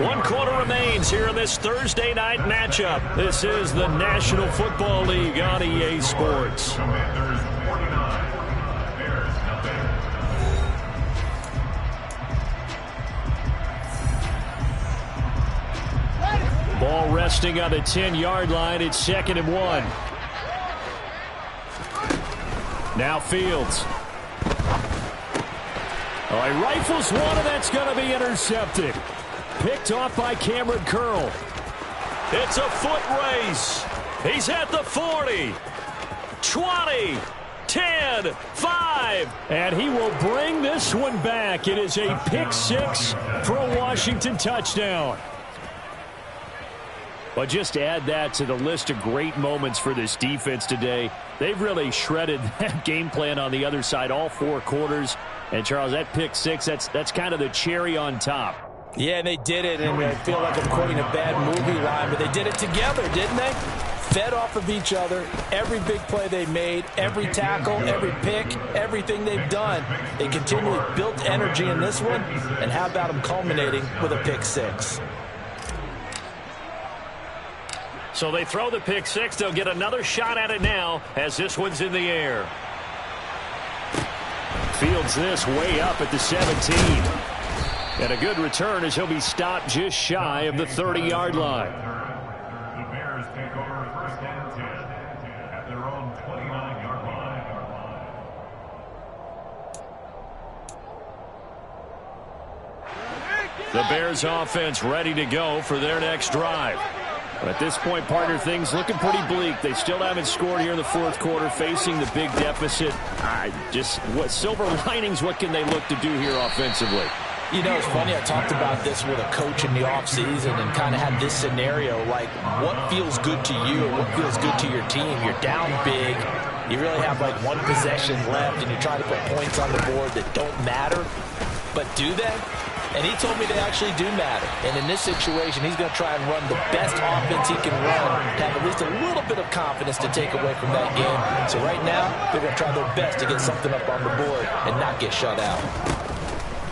1 quarter remains here in this Thursday night matchup. This is the National Football League on EA Sports. Ball resting on the 10-yard line. It's 2nd and 1. Now Fields. Oh, he rifles one, and that's going to be intercepted. Picked off by Cameron Curl. It's a foot race. He's at the 40, 20, 10, 5, and he will bring this one back. It is a pick 6 for a Washington touchdown. But just add that to the list of great moments for this defense today. They've really shredded that game plan on the other side all 4 quarters. And, Charles, that pick 6, that's kind of the cherry on top. Yeah, and they did it, and I feel like I'm quoting a bad movie line, but they did it together, didn't they? Fed off of each other, every big play they made, every tackle, every pick, everything they've done. They continually built energy in this one, and how about them culminating with a pick 6? So they throw the pick 6. They'll get another shot at it now as this one's in the air. Fields this way up at the 17. And a good return as he'll be stopped just shy of the 30-yard line. The Bears take over 1st and 10 at their own 29-yard line. The Bears offense ready to go for their next drive. At this point, partner, things looking pretty bleak. They still haven't scored here in the 4th quarter, facing the big deficit. What silver linings, what can they look to do here offensively? You know, it's funny, I talked about this with a coach in the offseason and kind of had this scenario, like what feels good to you and what feels good to your team. You're down big, you really have like 1 possession left, and you try to put points on the board that don't matter, but do they? And he told me they actually do matter. And in this situation, he's going to try and run the best offense he can run to have at least a little bit of confidence to take away from that game. So right now, they're going to try their best to get something up on the board and not get shut out.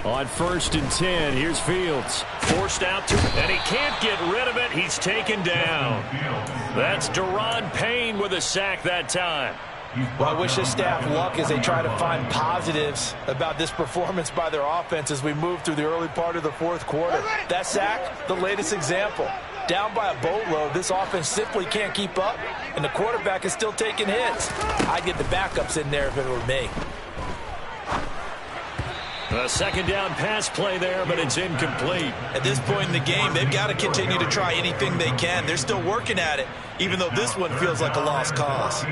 On 1st and 10, here's Fields. Forced out to, and he can't get rid of it. He's taken down. That's Deron Payne with a sack that time. Well, I wish this staff luck as they try to find positives about this performance by their offense as we move through the early part of the 4th quarter. That sack, the latest example. Down by a boatload, this offense simply can't keep up, and the quarterback is still taking hits. I'd get the backups in there if it were me. A 2nd down pass play there, but it's incomplete. At this point in the game, they've got to continue to try anything they can. They're still working at it, even though this one feels like a lost cause.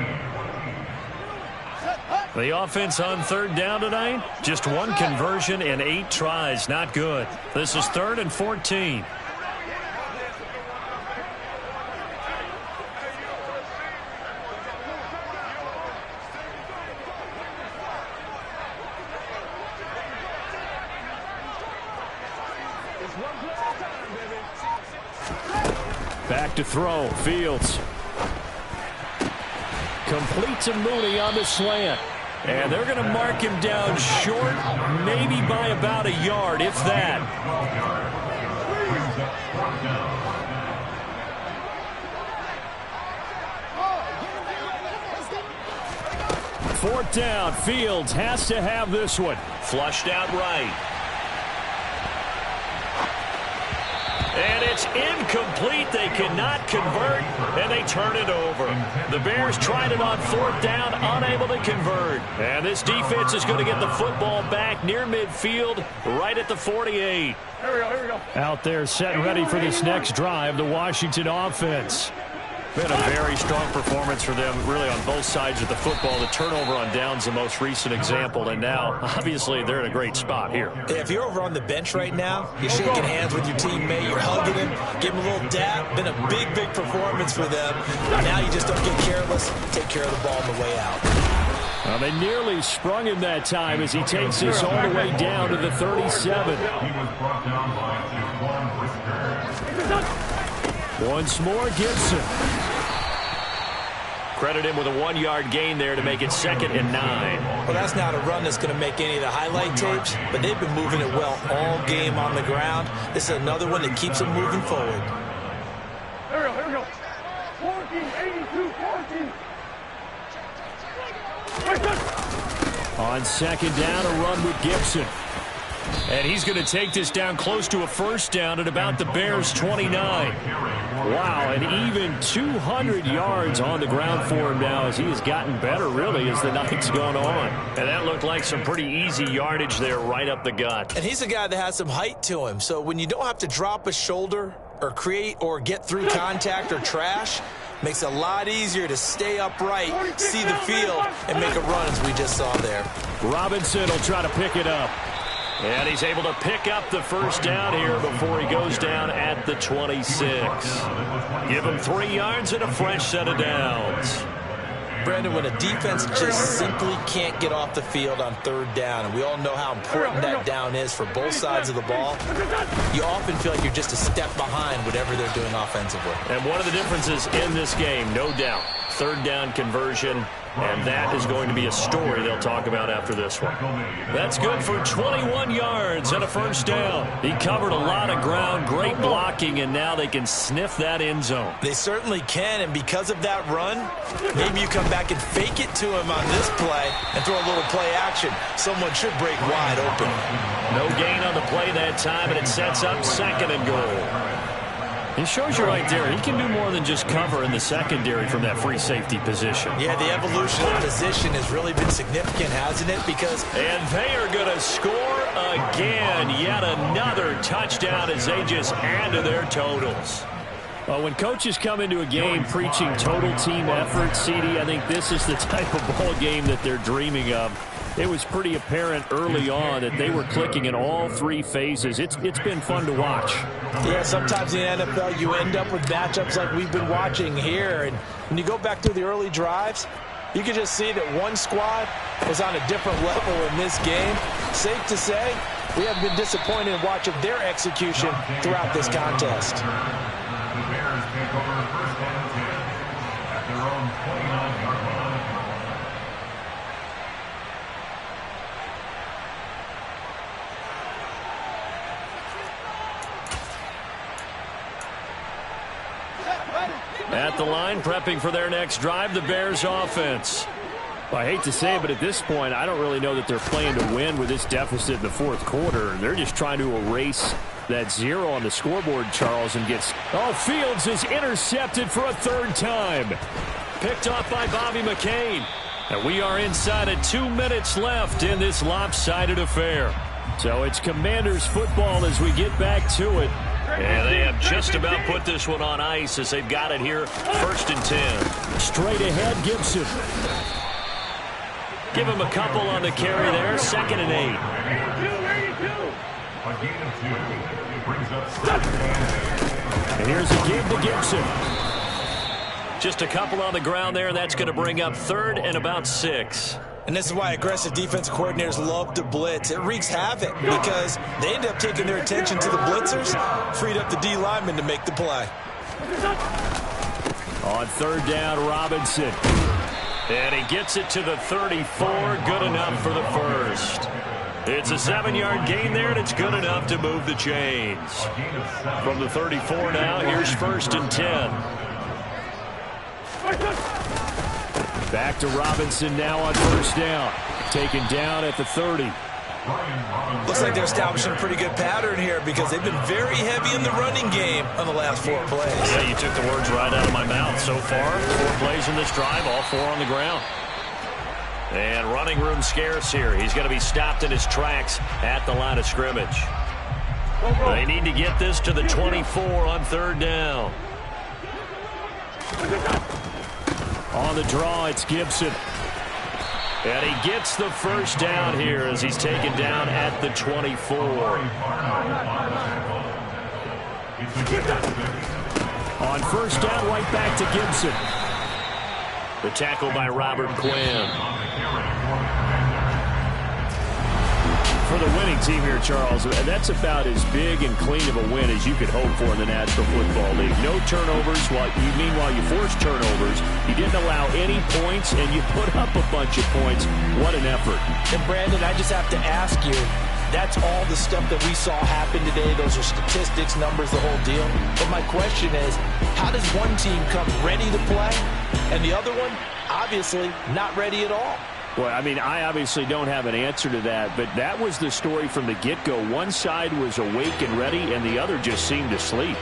The offense on 3rd down tonight, just 1 conversion and 8 tries. Not good. This is 3rd and 14. Back to throw. Fields. Complete to Mooney on the slant. And they're going to mark him down short, maybe by about a yard, if that. 4th down. Fields has to have this one. Flushed out right. And it's incomplete. They cannot convert, and they turn it over. The Bears tried it on 4th down, unable to convert. And this defense is going to get the football back near midfield, right at the 48. Here we go. Out there set ready for this next drive, the Washington offense. Been a very strong performance for them, really, on both sides of the football. The turnover on downs, the most recent example, and now, obviously, they're in a great spot here. Yeah, if you're over on the bench right now, you're shaking hands with your teammate, you're hugging him, give him a little dap. Been a big, big performance for them. Now you just don't get careless. Take care of the ball on the way out. Well, they nearly sprung him that time as he takes this all the way down to the 37. He was brought down by Brisker. Once more, Gibson. Credit him with a 1-yard gain there to make it 2nd and 9. Well, that's not a run that's going to make any of the highlight tapes, but they've been moving it well all game on the ground. This is another one that keeps them moving forward. Here we go. 14, 82, 14. On 2nd down, a run with Gibson. And he's going to take this down close to a 1st down at about the Bears' 29. Wow, and even 200 yards on the ground for him now as he has gotten better, really, as the night's gone on. And that looked like some pretty easy yardage there right up the gut. And he's a guy that has some height to him, so when you don't have to drop a shoulder or create or get through contact or trash, makes it a lot easier to stay upright, see the field, and make a run as we just saw there. Robinson will try to pick it up. And he's able to pick up the 1st down here before he goes down at the 26. Give him 3 yards and a fresh set of downs. Brandon, when a defense just simply can't get off the field on 3rd down, and we all know how important that down is for both sides of the ball, you often feel like you're just a step behind whatever they're doing offensively. And one of the differences in this game, no doubt, 3rd down conversion, and that is going to be a story they'll talk about after this one. That's good for 21 yards and a 1st down. He covered a lot of ground, great blocking, and now they can sniff that end zone. They certainly can, and because of that run, maybe you come back and fake it to him on this play and throw a little play action. Someone should break wide open. No gain on the play that time, and it sets up 2nd and goal. It shows you right there, he can do more than just cover in the secondary from that free safety position. Yeah, the evolution of position has really been significant, hasn't it? Because and they are going to score again. Yet another touchdown as they just add to their totals. Well, when coaches come into a game preaching total team effort, CD, I think this is the type of ball game that they're dreaming of. It was pretty apparent early on that they were clicking in all 3 phases. It's been fun to watch. Yeah, sometimes in the NFL you end up with matchups like we've been watching here. And when you go back to the early drives, you can just see that one squad was on a different level in this game. Safe to say, we have been disappointed in watching their execution throughout this contest. The Bears take over 1st and 10 at their own 29-yard line. At the line, prepping for their next drive, the Bears offense. Well, I hate to say it, but at this point, I don't really know that they're playing to win with this deficit in the 4th quarter. They're just trying to erase that 0 on the scoreboard, Charles, and gets... Oh, Fields is intercepted for a 3rd time. Picked off by Bobby McCain. And we are inside of 2 minutes left in this lopsided affair. So it's Commanders football as we get back to it. And they have just about put this one on ice as they've got it here, 1st and 10. Straight ahead, Gibson. Give him a couple on the carry there, 2nd and 8. A gain of 2 brings up 2nd and 8. And here's a give to Gibson. Just a couple on the ground there, and that's going to bring up 3rd and about 6. And this is why aggressive defensive coordinators love to blitz. It wreaks havoc because they end up taking their attention to the blitzers, freed up the D lineman to make the play. On 3rd down, Robinson. And he gets it to the 34, good enough for the 1st. It's a 7-yard gain there, and it's good enough to move the chains. From the 34 now, here's 1st and 10. Back to Robinson now on 1st down. Taken down at the 30. Looks like they're establishing a pretty good pattern here because they've been very heavy in the running game on the last 4 plays. Yeah, you took the words right out of my mouth. So far, 4 plays in this drive, all 4 on the ground. And running room scarce here. He's going to be stopped in his tracks at the line of scrimmage. They need to get this to the 24 on 3rd down. On the draw, it's Gibson. And he gets the first down here as he's taken down at the 24. On first down, right back to Gibson. The tackle by Robert Quinn. For the winning team here, Charles, that's about as big and clean of a win as you could hope for in the National Football League. No turnovers. Meanwhile, you forced turnovers. You didn't allow any points, and you put up a bunch of points. What an effort. And, Brandon, I just have to ask you, that's all the stuff that we saw happen today. Those are statistics, numbers, the whole deal. But my question is, how does one team come ready to play, and the other one, obviously, not ready at all? Well, I mean, I obviously don't have an answer to that, but that was the story from the get-go. One side was awake and ready, and the other just seemed to sleep.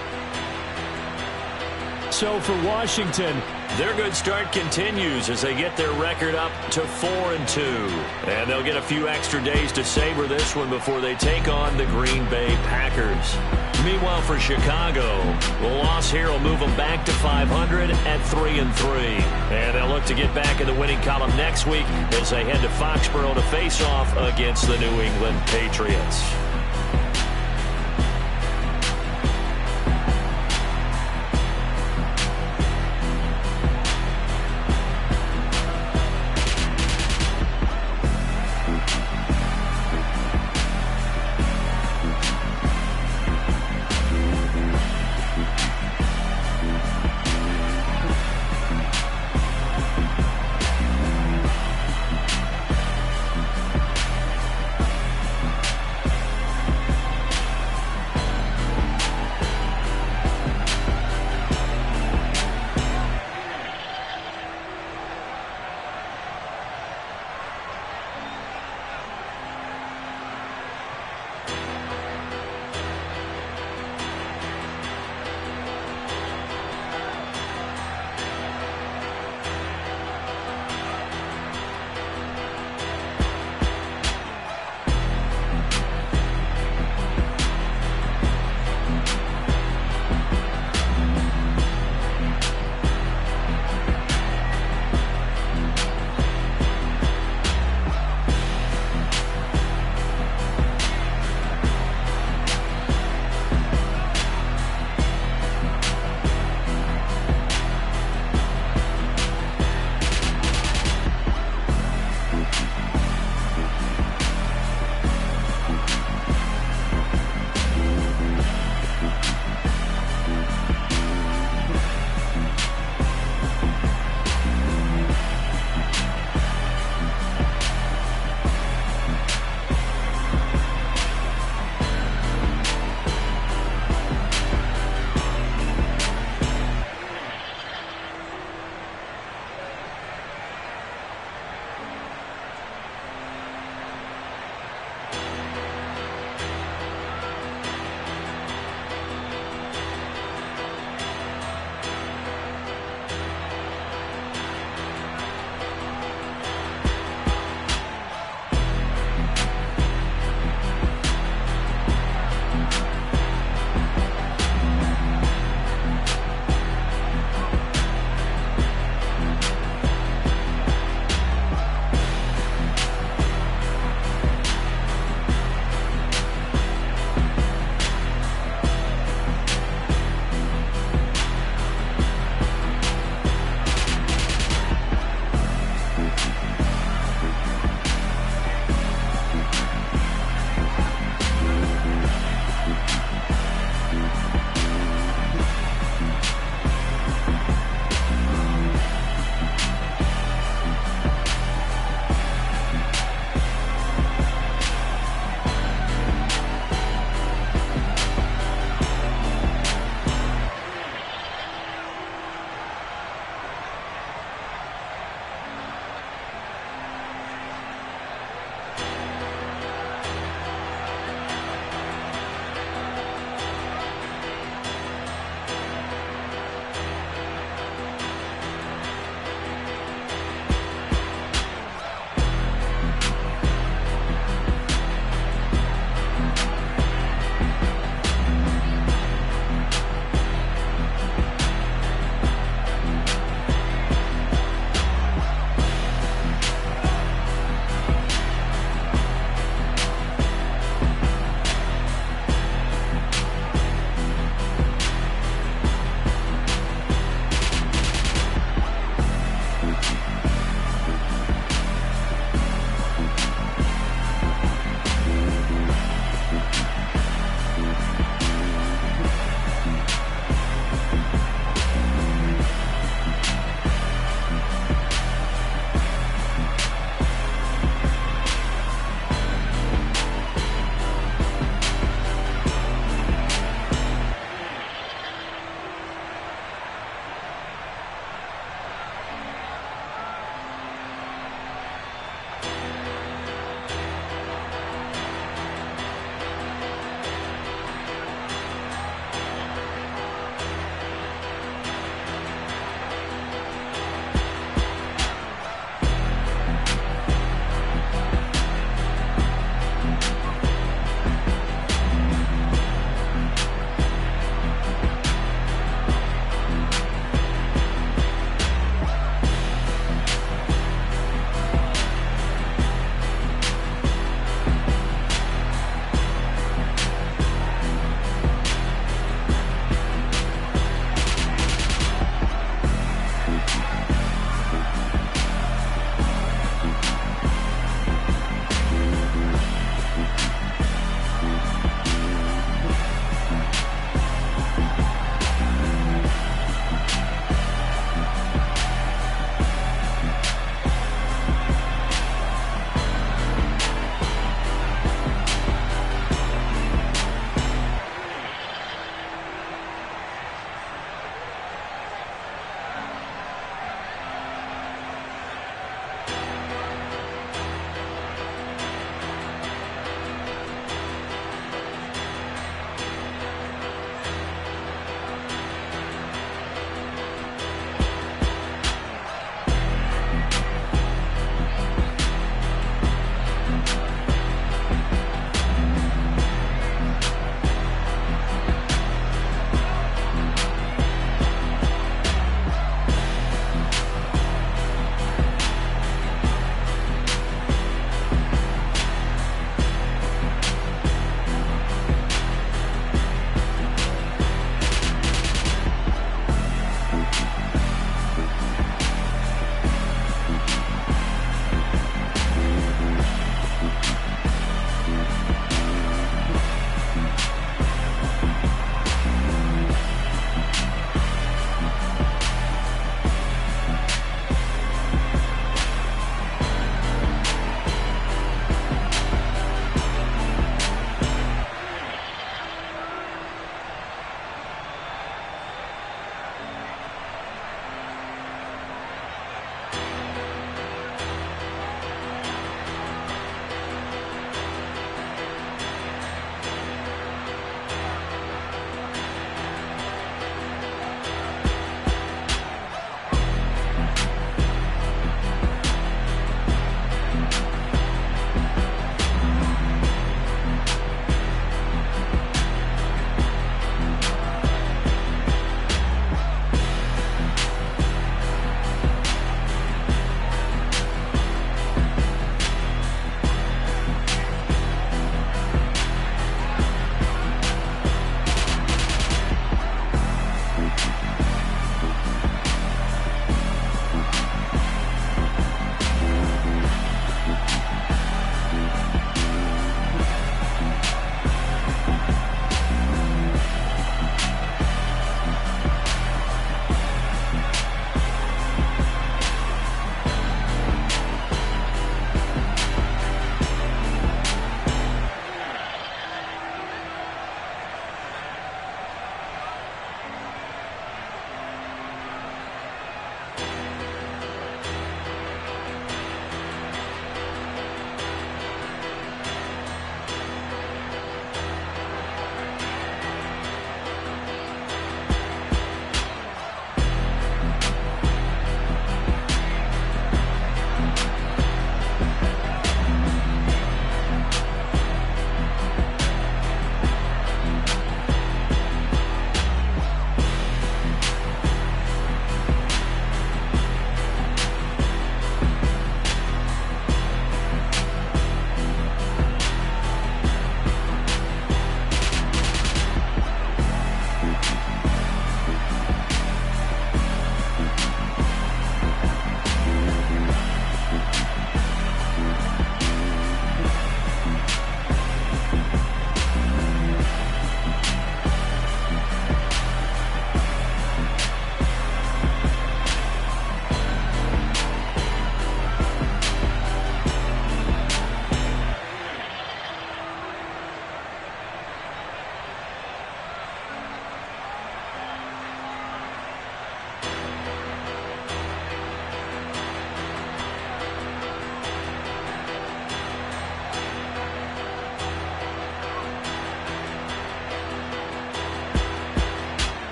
So for Washington, their good start continues as they get their record up to 4-2. And they'll get a few extra days to savor this one before they take on the Green Bay Packers. Meanwhile, for Chicago, the loss here will move them back to 500 at 3-3. And they'll look to get back in the winning column next week as they head to Foxborough to face off against the New England Patriots.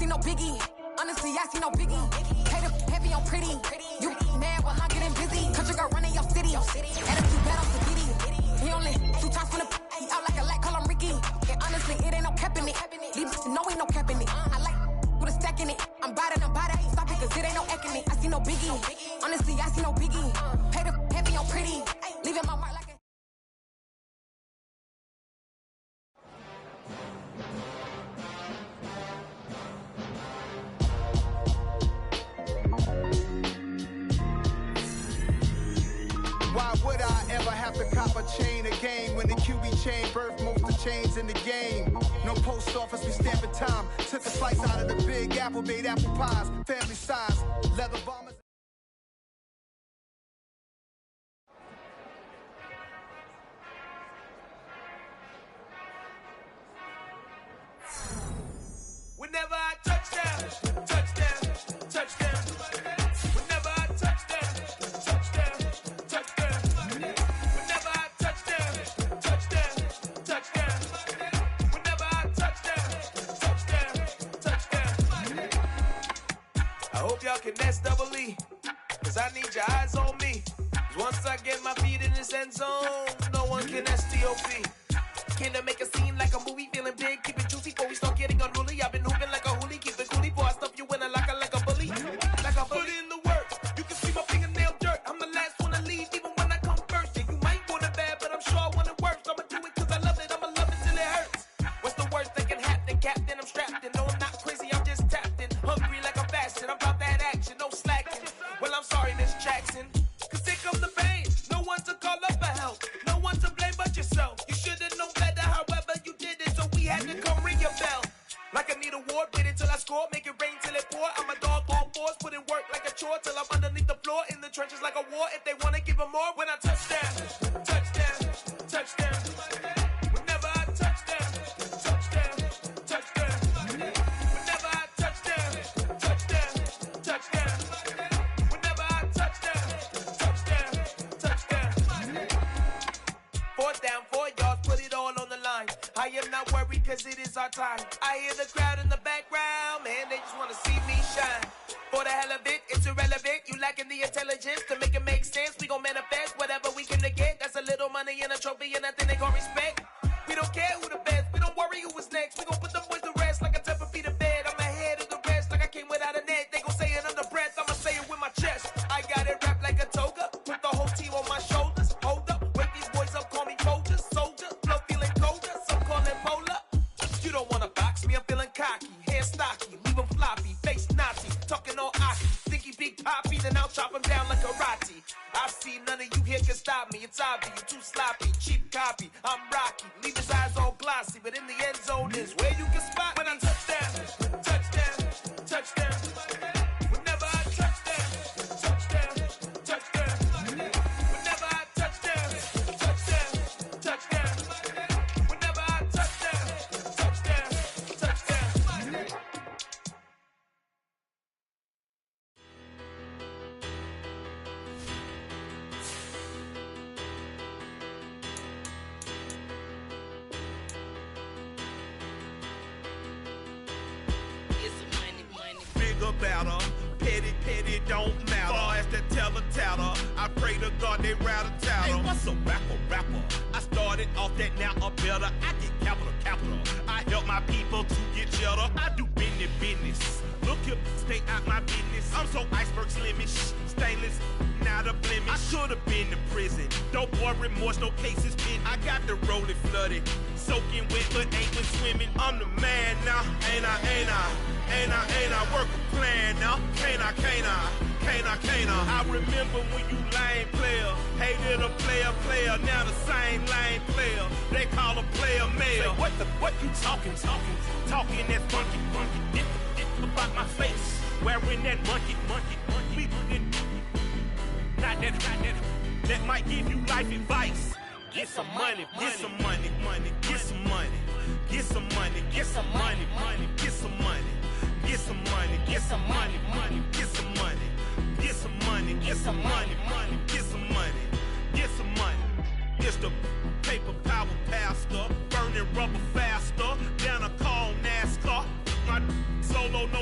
see no biggie. Honestly, I see no biggie. Hater heavy on pretty. You mad while I'm getting busy. Country girl running your city. Attitude bad on Sabidi. He only 2 times from the he out like a light, call him Ricky. And honestly, it ain't no cap in it. These know ain't no cap in it. I like with a stack in it. I'm bout it. Stop it, cause it ain't no eck in it. I see no biggie. Honestly, I see no biggie. Hater heavy on pretty. Leaving my mark like a Why would I ever have to cop a chain again when the QB chain birthed most of the chains in the game? No post office, we stamping time. Took a slice out of the big apple, made apple pies, family size, leather bombers. Whenever I touchdown, touchdown, touchdown. Whenever I touchdown, touchdown, touchdown. Whenever I touchdown, touchdown, touchdown. Whenever I touchdown, touchdown, touchdown. I hope y'all can nest double E, cause I need your eyes on me. Cause once I get my feet in this end zone, no one can STOP. Came to make a scene like a movie, feeling big, keep it juicy before we start getting unruly. I've been hooping like a hoolie, keep it coolie before I stuff you in a locker like a bully. Like I put in the work, you can see my fingernail dirt. I'm the last one to leave, even when I come first. Yeah, you might want it bad, but I'm sure I want it worse. I'ma do it cause I love it, I'ma love it till it hurts. What's the worst that can happen, Captain? I'm strapped in, no I'm not crazy, I'm just tapped in. Hungry like I'm fasting, I'm about that action, no slacking. Well, I'm sorry, Miss Jackson, cause here comes the pain. No one to call up for help, no one to blame but yourself. You should've known better, however you did it, so we had to come ring your bell. Like I need a ward, wait until I score, make it rain till it pour. I'm a dog on force, put in work like a chore till I'm underneath the floor, in the trenches like a war. If they wanna give them more, when I touchdown, touchdown, touchdown. Whenever I touchdown, touchdown, touchdown. Whenever I touchdown, touchdown, touchdown. Whenever I touchdown, touchdown, touchdown. 4th down, 4 yards, put it all on the line. I am not worried cause it is our time. I hear the crowd in the background, man, they just wanna see me shine. For the hell of it, it's irrelevant. You lacking the intelligence to make it make sense. We gon' manifest whatever we can to get. That's a little money and a trophy and nothing they gon' respect. We don't care who the best, we don't worry who is next. We gon' put the boys to rest like a Tempur-Pedic to bed. I'm ahead of the rest like I came without a net. They gon' say it under breath, I'ma say it with my chest. I got it wrapped like a toga, put the whole team on my shoulders. Hold up, wake these boys up, call me Folger, soldier. Flow feeling colder, some call it polar. You don't wanna box me, I'm feeling cocky. Hair stocky, leave them floppy, face Nazi. Talking all aki, think he big poppy, then I'll chop him down like karate. I see none of you here can stop me. It's obvious, you too sloppy, cheap copy. I'm Rocky, leave his eyes all glossy, but in the end zone is where you can spot when I touchdown, touchdown, touchdown. Whenever I touchdown, touchdown, touchdown. Whenever I touchdown, touchdown, touchdown. Whenever I touchdown, touchdown, touchdown. Bigger, better, petty, don't matter. Far as that teller, I pray to God they rattle tattle. Hey, what's a rapper? I started off that, now I'm better. I get capital. I help my people to get cheddar. I do business. Look here, stay out my business. I'm so iceberg slimish, stainless, not a blemish. I should've been in prison. Don't boy remorse, no cases pinned. I got the rolling flooded, soaking wet, but ain't been swimming. I'm the man now, ain't I work a plan now, can't I? I remember when you lame player, hated a player, now the same lame player, they call a player mayor. Say, what you talking that funky, get about my face, wearing that monkey, we not that might give you life advice. Get some money, get some money, get some money, get some money, get some money, get some money, get some money, get some money, get some money, get some money, get some money, get some money, get some money. It's the paper power pastor, burning rubber faster, down a call NASCAR. My solo, no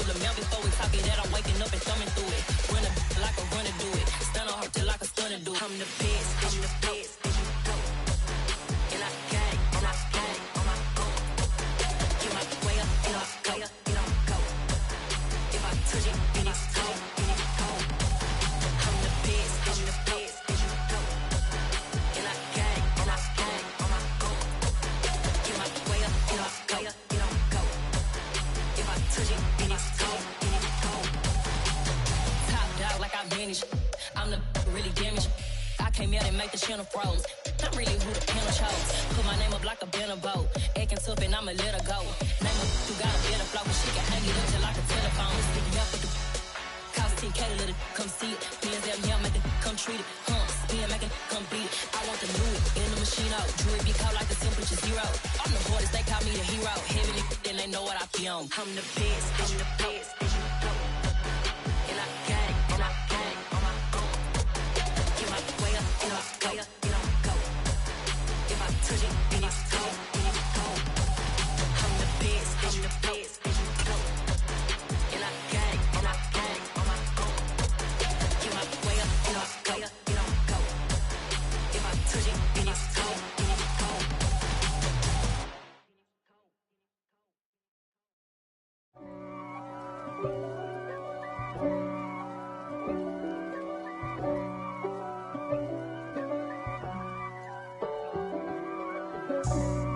full of milk before we talk it that I'm waking up and thumbing through it. Run a like a runner do it. Stun on her till like a stunner do. I'm the best, and you go. And I got it, and I got it on my own. Get my way up, and I go, and I go. If I touch it, then it's cold, and it's cold. I'm the best, and you go. And I got it, and I got it on my own. Get my way up, and I go, and I go. If I touch it, then it's cold, and it's cold. Top dog like I vanished. I'm the really damaged. I came out and make the channel froze. I'm really who the panel chose. Put my name up like a banner boat. Acting tough and I'ma let her go. Name her who got a better flow. She can hang it up just like a telephone. Stick me up with the cost 10K to let it come see it. Bands out here, make it come treat it. Spin, make it come beat it. I want the new in the machine out. Jewelry be cold like the temperature 0. I'm the hardest, they call me the hero. Heavy then they know what I be on. I'm the best, I'm the best, and you go. And I got it, and I got it on my own. Get my way up, and I way up, and I go. If I touch it, then it's cold, and it's cold. I'm the best, and you go. And I got it, and I got it on my own. Get my way up, and I way up, and I go. If I touch it, then it's cold, and it's cold.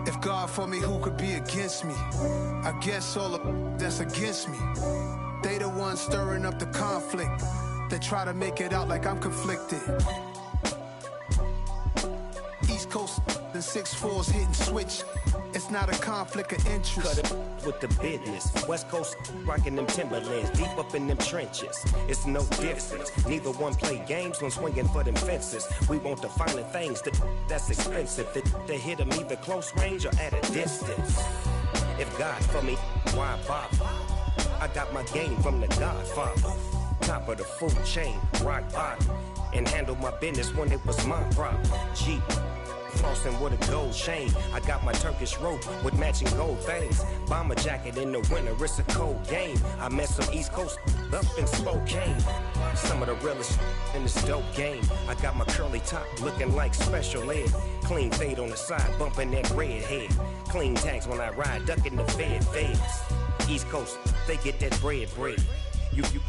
If God for me, who could be against me? I guess all of that's against me. They the ones stirring up the conflict. They try to make it out like I'm conflicted. East Coast and 6'4's hitting switch. It's not a conflict of interest. Cut it with the business. West Coast rocking them Timberlands, deep up in them trenches. It's no difference. Neither one play games when swinging for them fences. We want the finer things that's expensive. That hit them either close range or at a distance. If God for me, why bother? I got my game from the Godfather. Top of the food chain, rock bottom. And handle my business when it was my problem. Jeep. Flossing with a gold chain. I got my Turkish rope with matching gold things. Bomber jacket in the winter, it's a cold game. I met some East Coast up in Spokane. Some of the realest in this dope game. I got my curly top looking like special ed. Clean fade on the side, bumping that red head. Clean tags when I ride, ducking the feds. East Coast, they get that bread. You you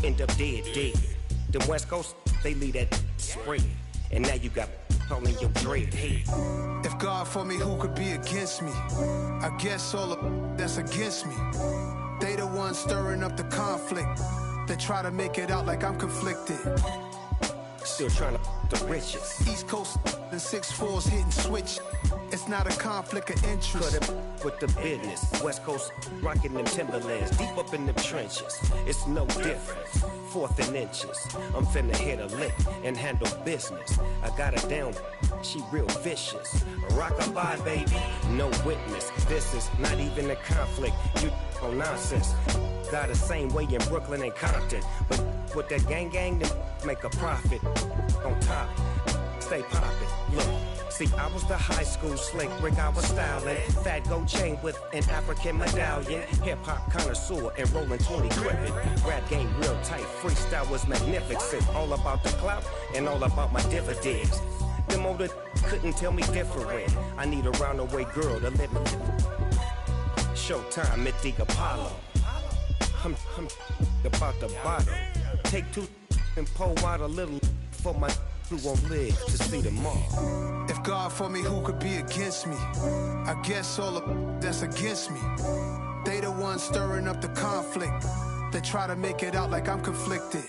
end up dead. The West Coast, they leave that spread. And now you got all in your dread head. If God for me, who could be against me? I guess all of that's against me. They the ones stirring up the conflict. They try to make it out like I'm conflicted. Still trying to the riches. East Coast and 6'4's hitting switch. It's not a conflict of interest. Cut it with the business. West Coast rocking them Timberlands, deep up in them trenches. It's no difference. 4th and inches. I'm finna hit a lick and handle business. I got her down, she real vicious. Rock-a-bye, baby, no witness. This is not even a conflict. You on nonsense. Got the same way in Brooklyn and Compton. But with that gang, then make a profit. On top, stay poppin'. Look. See, I was the high school slick brick, I was styling. Fat gold chain with an African medallion. Hip-hop connoisseur and rolling 20 crippin'. Rap game real tight, freestyle was magnificent. All about the clout and all about my dividends. Them older couldn't tell me different. I need a roundaway girl to let me Showtime at the Apollo. I'm about the bottom. Take 2 and pull out a little for my who won't live to see tomorrow. If God for me, who could be against me? I guess all of that's against me. They the ones stirring up the conflict. They try to make it out like I'm conflicted.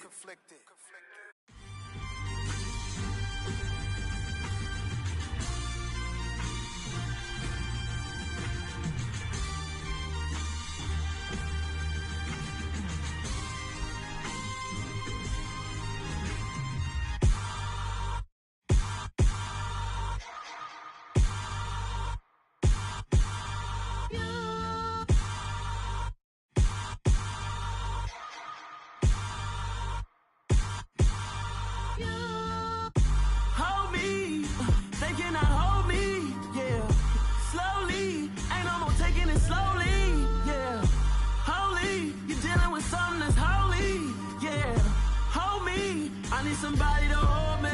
somebody to hold me.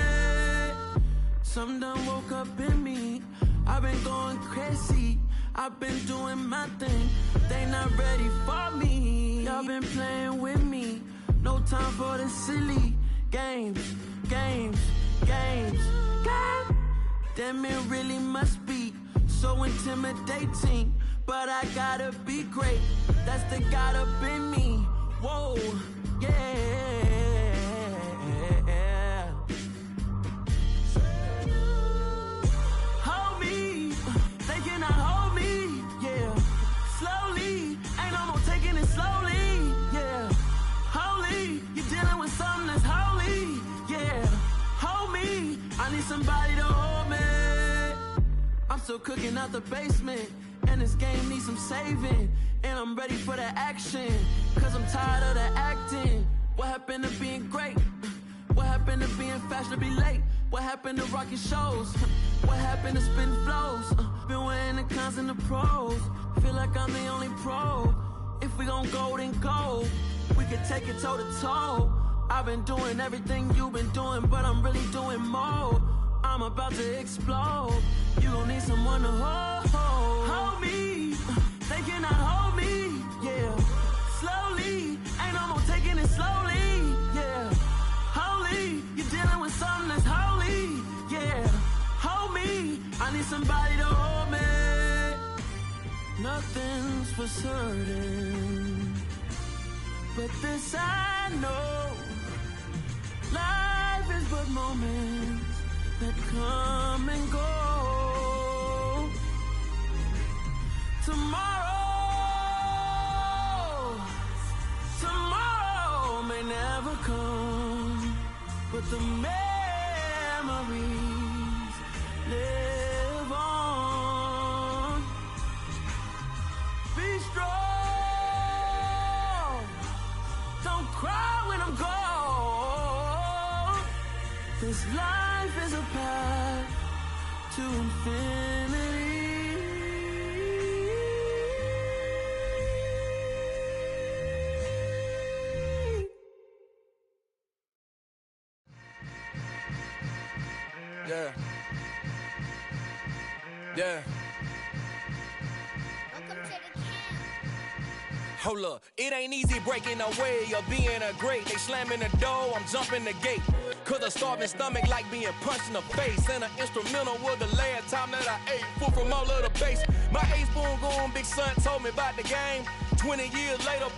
Something done woke up in me. I've been going crazy. I've been doing my thing. They not ready for me. Y'all been playing with me. No time for the silly games. God damn, it really must be so intimidating. But I gotta be great. That's the God up in me. Whoa, yeah. Hold me, they cannot hold me, yeah. Slowly, ain't no more taking it slowly, yeah. Holy, you're dealing with something that's holy, yeah. Hold me, I need somebody to hold me. I'm still cooking out the basement, and this game needs some saving. And I'm ready for the action, cause I'm tired of the acting. What happened to being great? What happened to being fashionably late? What happened to rocking shows? What happened to spitting flows? Been weighing the cons and the pros. Feel like I'm the only pro. If we gon' go, then go. We can take it toe to toe. I've been doing everything you've been doing, but I'm really doing more. I'm about to explode. You gon' need someone to hold me. They cannot hold me, yeah. Slowly, ain't no more taking it slowly, yeah. Holy, you're dealing with something that's holy, yeah. Hold me, I need somebody to hold me. Nothing's for certain, but this I know. Life is but moments that come and go. Tomorrow may never come, but the memories live on. Be strong, don't cry when I'm gone. This life is a path to infinity. Yeah. Hold up, it ain't easy breaking away or being a great. They slamming the door, I'm jumping the gate. Cause a starving stomach like being punched in the face. And an instrumental was the last time that I ate food from all of the bass. My ace boom goon big son told me about the game. 20 years later,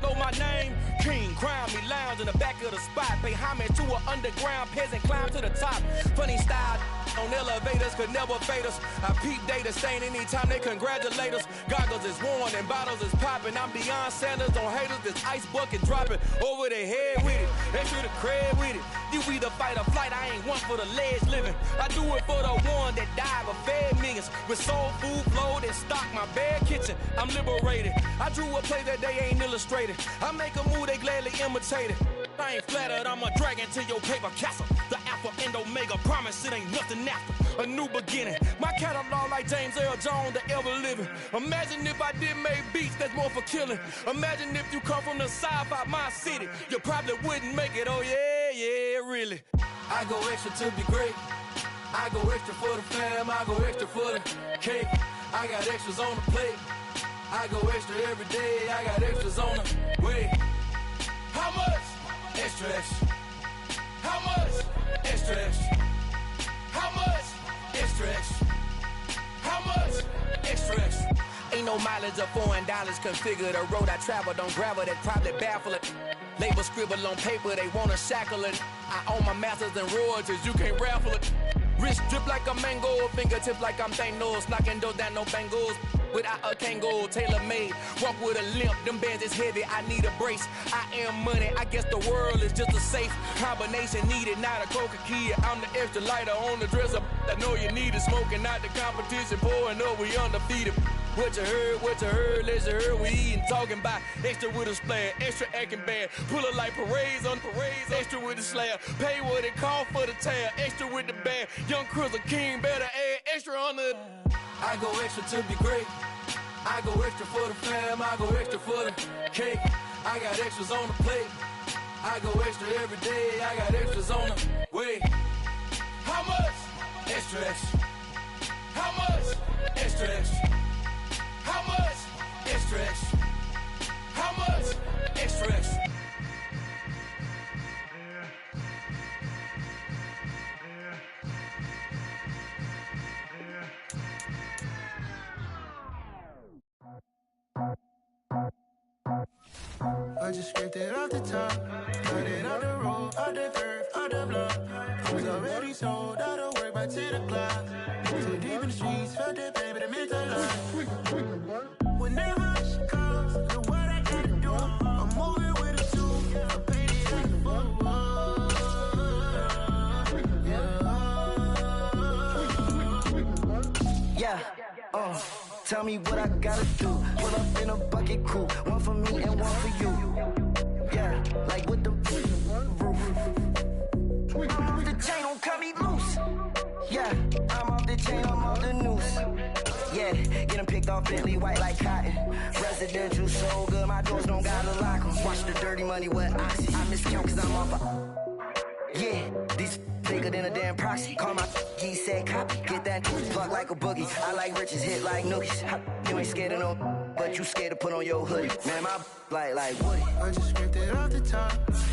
know my name. King, crown me, lounge in the back of the spot. Pay homage to an underground peasant, climb to the top. Funny style on elevators could never fade us. I peep data stain anytime they congratulate us. Goggles is worn and bottles is popping. I'm beyond Sanders on haters, this ice bucket dropping over their head with it. They should have cred with it. You either fight or flight, I ain't one for the ledge living. I do it for the one that died but fed millions. With soul food flowed and stock my bad kitchen. I'm liberated. I drew a play that they ain't illustrated. I make a move, they gladly imitate it. I ain't flattered, I'm a dragon to your paper castle. The Alpha and Omega, promise it ain't nothing after. A new beginning. My catalog like James Earl Jones, the ever living. Imagine if I did make beats that's more for killing. Imagine if you come from the south out my city. You probably wouldn't make it, oh yeah, really. I go extra to be great. I go extra for the fam, I go extra for the cake. I got extras on the plate. I go extra every day, I got extras on the way. How much? Extra, extra. How much? Extra, extra. How much? Extra, extra. How much? Extra, extra. Ain't no mileage of $4 configure the road I travel. Don't gravel that probably baffle it. Label scribble on paper, they wanna shackle it. I own my masters and royalties, you can't raffle it. Wrist drip like a mango, fingertip like I'm Thanos. Knocking doors down, no bangles. Without a Kango, tailor-made. Walk with a limp, them bands is heavy, I need a brace. I am money, I guess the world is just a safe combination needed, not a coca key. I'm the extra lighter on the dresser. I know you need it, smoking out the competition, pouring up, we undefeated. What you heard, let's you heard, we eatin', talking about extra with a splash, extra acting bad, pull it like parades on parades, extra with the slab, pay what it cost for the tab, extra with the band, young Chris a king, better add extra on the. I go extra to be great. I go extra for the fam, I go extra for the cake. I got extras on the plate. I go extra every day, I got extras on the way. How much? Extra, extra. How much? Extra, extra. How much? Extra, extra. How much? Extra, extra. I just scraped it off the top, cut it on the road, on the curve, on the block. I was already sold, I don't work by 10 o'clock. Too deep in the streets, felt that baby, the mental line. Whenever she calls, know what I gotta do. I'm moving with a two, I paid it at the Yeah, tell me what I gotta do. Pull up in a bucket crew, one for me and one for you. Yeah, like with the roof. I'm off the chain, don't cut me loose. Yeah, I'm off the chain, I'm off the noose. Yeah, get them picked off Bentley white like cotton. Residential so good, my doors don't gotta lock 'em. Watch the dirty money with oxy. I miscount cause I'm off yeah, these bigger than a damn proxy. Call my he said copy. Get that plug like a boogie. I like riches, hit like nookies. You ain't scared of no, but you scared to put on your hoodie. Man, my like Woody. I just scraped it off the top,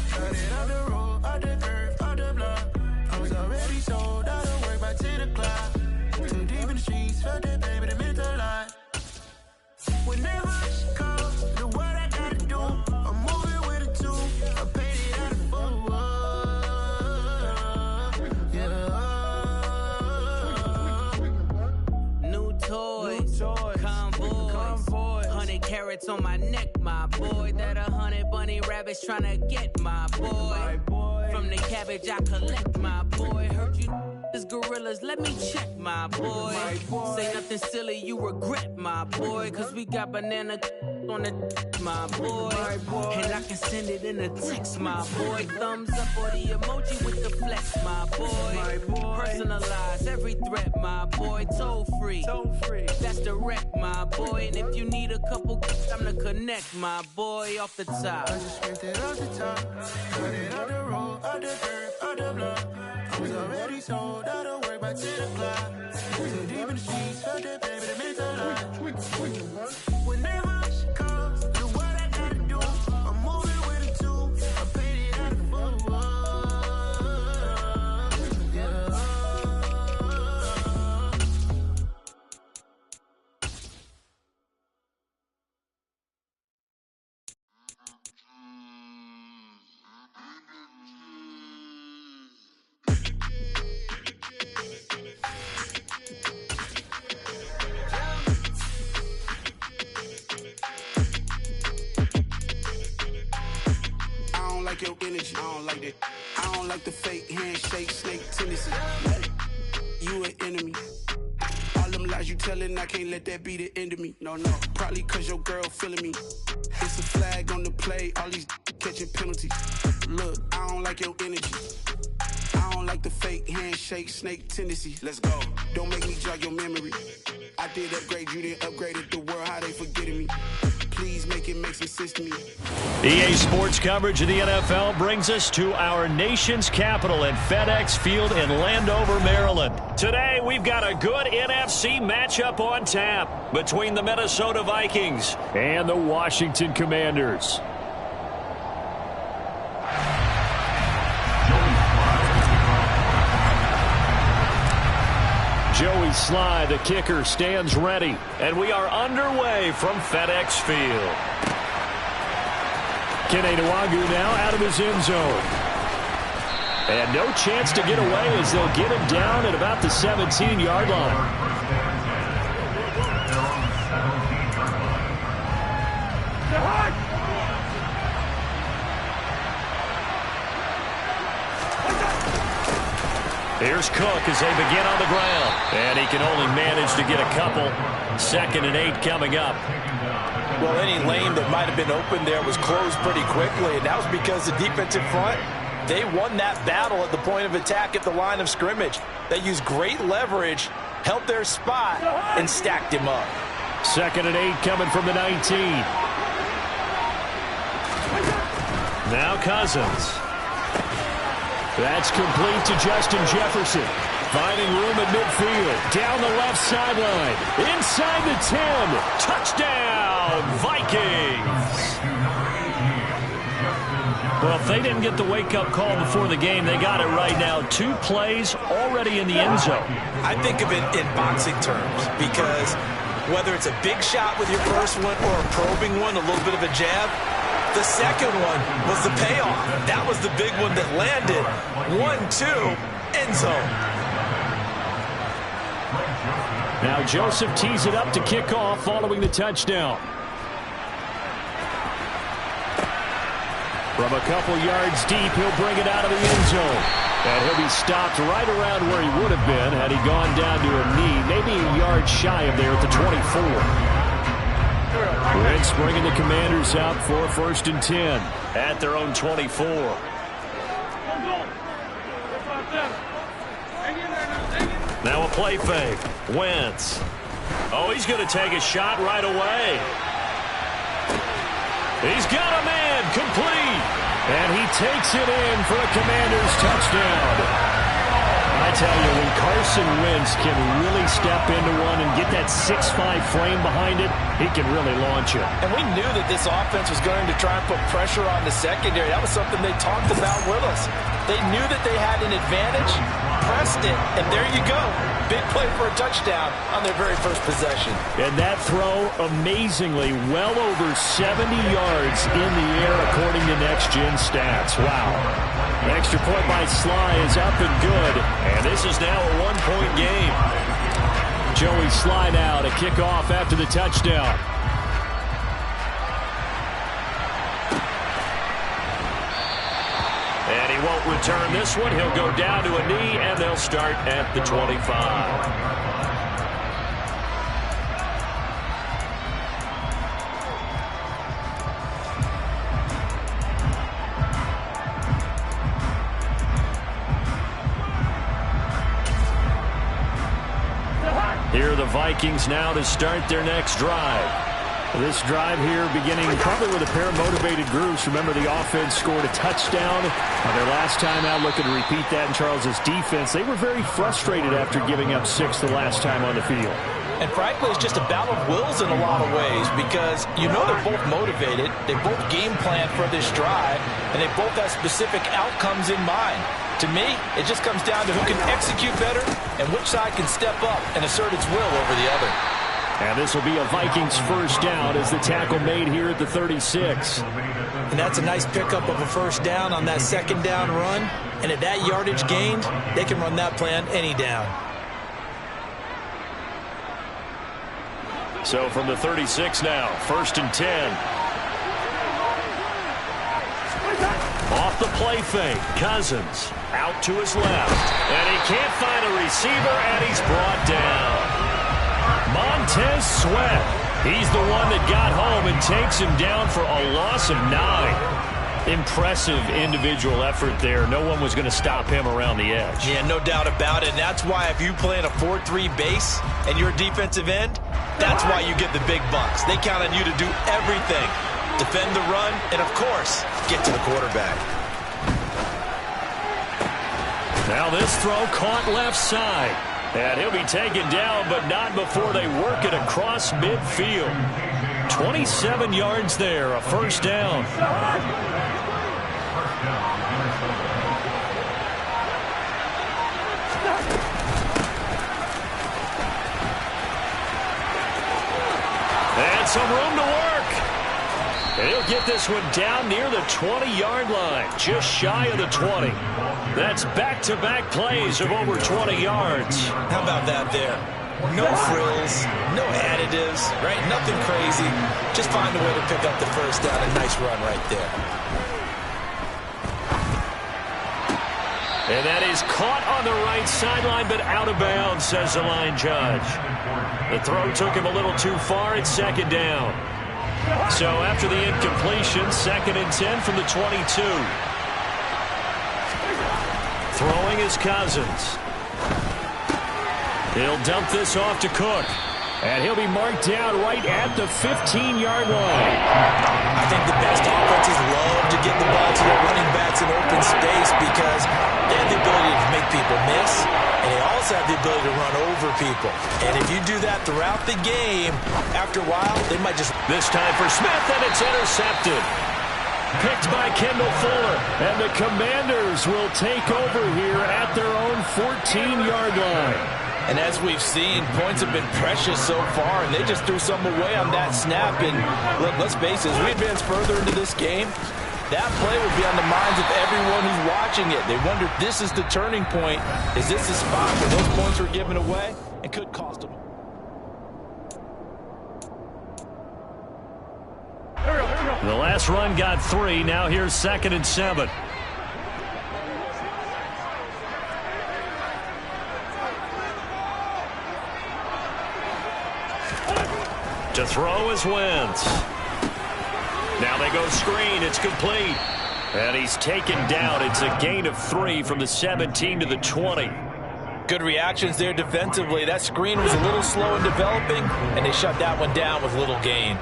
cut it on the road, on the curve, on the block. I was already sold, I don't work by 10 o'clock. Too deep in the streets, felt that baby, the mental line. Whenever she calls, know what I gotta do. I'm moving with a two, I paid it out of Toys, convoys, 100 carats on my neck, my boy. That 100 bunny rabbits tryna get my boy. From the cabbage I collect, my boy. Heard you is gorillas, let me check, my boy. Say nothing silly, you regret, my boy. Cause we got banana on the my boy. And I can send it in a text, my boy. Thumbs up or the emoji with the flex, my boy. Personalize every threat, my boy. Toll free. That's direct, my boy. And if you need a couple, I'm to connect, my boy, off the top. I just scraped it off the top, cut it on the road, on the curve, on the block. I was already sold, I don't work by 10 o'clock. Too deep in the streets, felt that baby, the mental line. Whenever she calls, know what I gotta do. I'm moving with a two, I paid it out of Your energy, I don't like that. I don't like the fake handshake, snake tendency. You an enemy. All them lies you telling, I can't let that be the end of me. No, probably cause your girl feeling me. It's a flag on the play, all these catching penalties. Look, I don't like your energy. I don't like the fake handshake, snake tendency. Let's go. Don't make me jog your memory. I did upgrade, you didn't upgrade it. The world, how they forgetting me. Please make it make some sense to me. EA Sports coverage of the NFL brings us to our nation's capital at FedEx Field in Landover, Maryland. Today, we've got a good NFC matchup on tap between the Minnesota Vikings and the Washington Commanders. Joey Sly, the kicker, stands ready, and we are underway from FedEx Field. Kene Nwagu now out of his end zone. And no chance to get away as they'll get him down at about the 17-yard line. Here's Cook as they begin on the ground. And he can only manage to get a couple. 2nd and 8 coming up. Well, any lane that might have been open there was closed pretty quickly, and that was because the defensive front, they won that battle at the point of attack at the line of scrimmage. They used great leverage, held their spot, and stacked him up. 2nd and 8 coming from the 19. Now Cousins. That's complete to Justin Jefferson. Finding room at midfield. Down the left sideline. Inside the 10. Touchdown, Vikings. Well, if they didn't get the wake-up call before the game, they got it right now. 2 plays already in the end zone. I think of it in boxing terms because whether it's a big shot with your first one or a probing one, a little bit of a jab, the second one was the payoff. That was the big one that landed. 1-2, end zone. Now Joseph tees it up to kick off following the touchdown. From a couple yards deep, he'll bring it out of the end zone. And he'll be stopped right around where he would have been had he gone down to a knee, maybe a yard shy of there at the 24. Wentz bringing the Commanders out for 1st and 10 at their own 24. Now a play fake. Wentz. Oh, he's going to take a shot right away. He's got a man complete. And he takes it in for a Commanders touchdown. I tell you, when Carson Wentz can really step into one and get that 6'5" frame behind it, he can really launch it. And we knew that this offense was going to try and put pressure on the secondary. That was something they talked about with us. They knew that they had an advantage, pressed it, and there you go. Big play for a touchdown on their very first possession. And that throw, amazingly, well over 70 yards in the air according to Next Gen Stats. Wow. The extra point by Sly is up and good. And this is now a 1-point game. Joey Sly now to kick off after the touchdown. And he won't return this one. He'll go down to a knee, and they'll start at the 25. Here are the Vikings now to start their next drive. This drive here beginning probably with a pair of motivated groups. Remember, the offense scored a touchdown on their last time out. Looking to repeat that in Charles's defense. They were very frustrated after giving up 6 the last time on the field. And frankly, it's just a battle of wills in a lot of ways because you know they're both motivated. They both game plan for this drive, and they both have specific outcomes in mind. To me, it just comes down to who can execute better and which side can step up and assert its will over the other. And this will be a Vikings first down as the tackle made here at the 36. And that's a nice pickup of a first down on that second down run. And at that yardage gained, they can run that plan any down. So from the 36 now, 1st and 10. Off the play fake, Cousins out to his left. And he can't find a receiver, and he's brought down. Montez Sweat. He's the one that got home and takes him down for a loss of 9. Impressive individual effort there. No one was going to stop him around the edge. Yeah, no doubt about it. And that's why if you play in a 4-3 base and you're a defensive end, that's why you get the big bucks. They count on you to do everything. Defend the run, and of course, get to the quarterback. Now this throw caught left side. And he'll be taken down, but not before they work it across midfield. 27 yards there, a first down. And some room to work. And he'll get this one down near the 20-yard line, just shy of the 20. That's back-to-back plays of over 20 yards. How about that there? No frills, no additives, right? Nothing crazy. Just find a way to pick up the first down. A nice run right there. And that is caught on the right sideline, but out of bounds, says the line judge. The throw took him a little too far. It's 2nd down. So after the incompletion, 2nd and 10 from the 22. Throwing is Cousins. He'll dump this off to Cook. And he'll be marked down right at the 15-yard line. I think the best offenses love to to get the ball to their running backs in open space because they have the ability to make people miss, and they also have the ability to run over people. And if you do that throughout the game, after a while, they might just... This time for Smith, and it's intercepted. Picked by Kendall Fuller, and the Commanders will take over here at their own 14-yard line. And as we've seen, points have been precious so far, and they just threw some away on that snap. And look, let's face it, as we advance further into this game, that play would be on the minds of everyone who's watching it. They wonder if this is the turning point. Is this the spot where those points were given away and could cost them? The last run got 3. Now here's 2nd and 7. To throw is Wentz. Now they go screen. It's complete. And he's taken down. It's a gain of 3 from the 17 to the 20. Good reactions there defensively. That screen was a little slow in developing, and they shut that one down with little gain.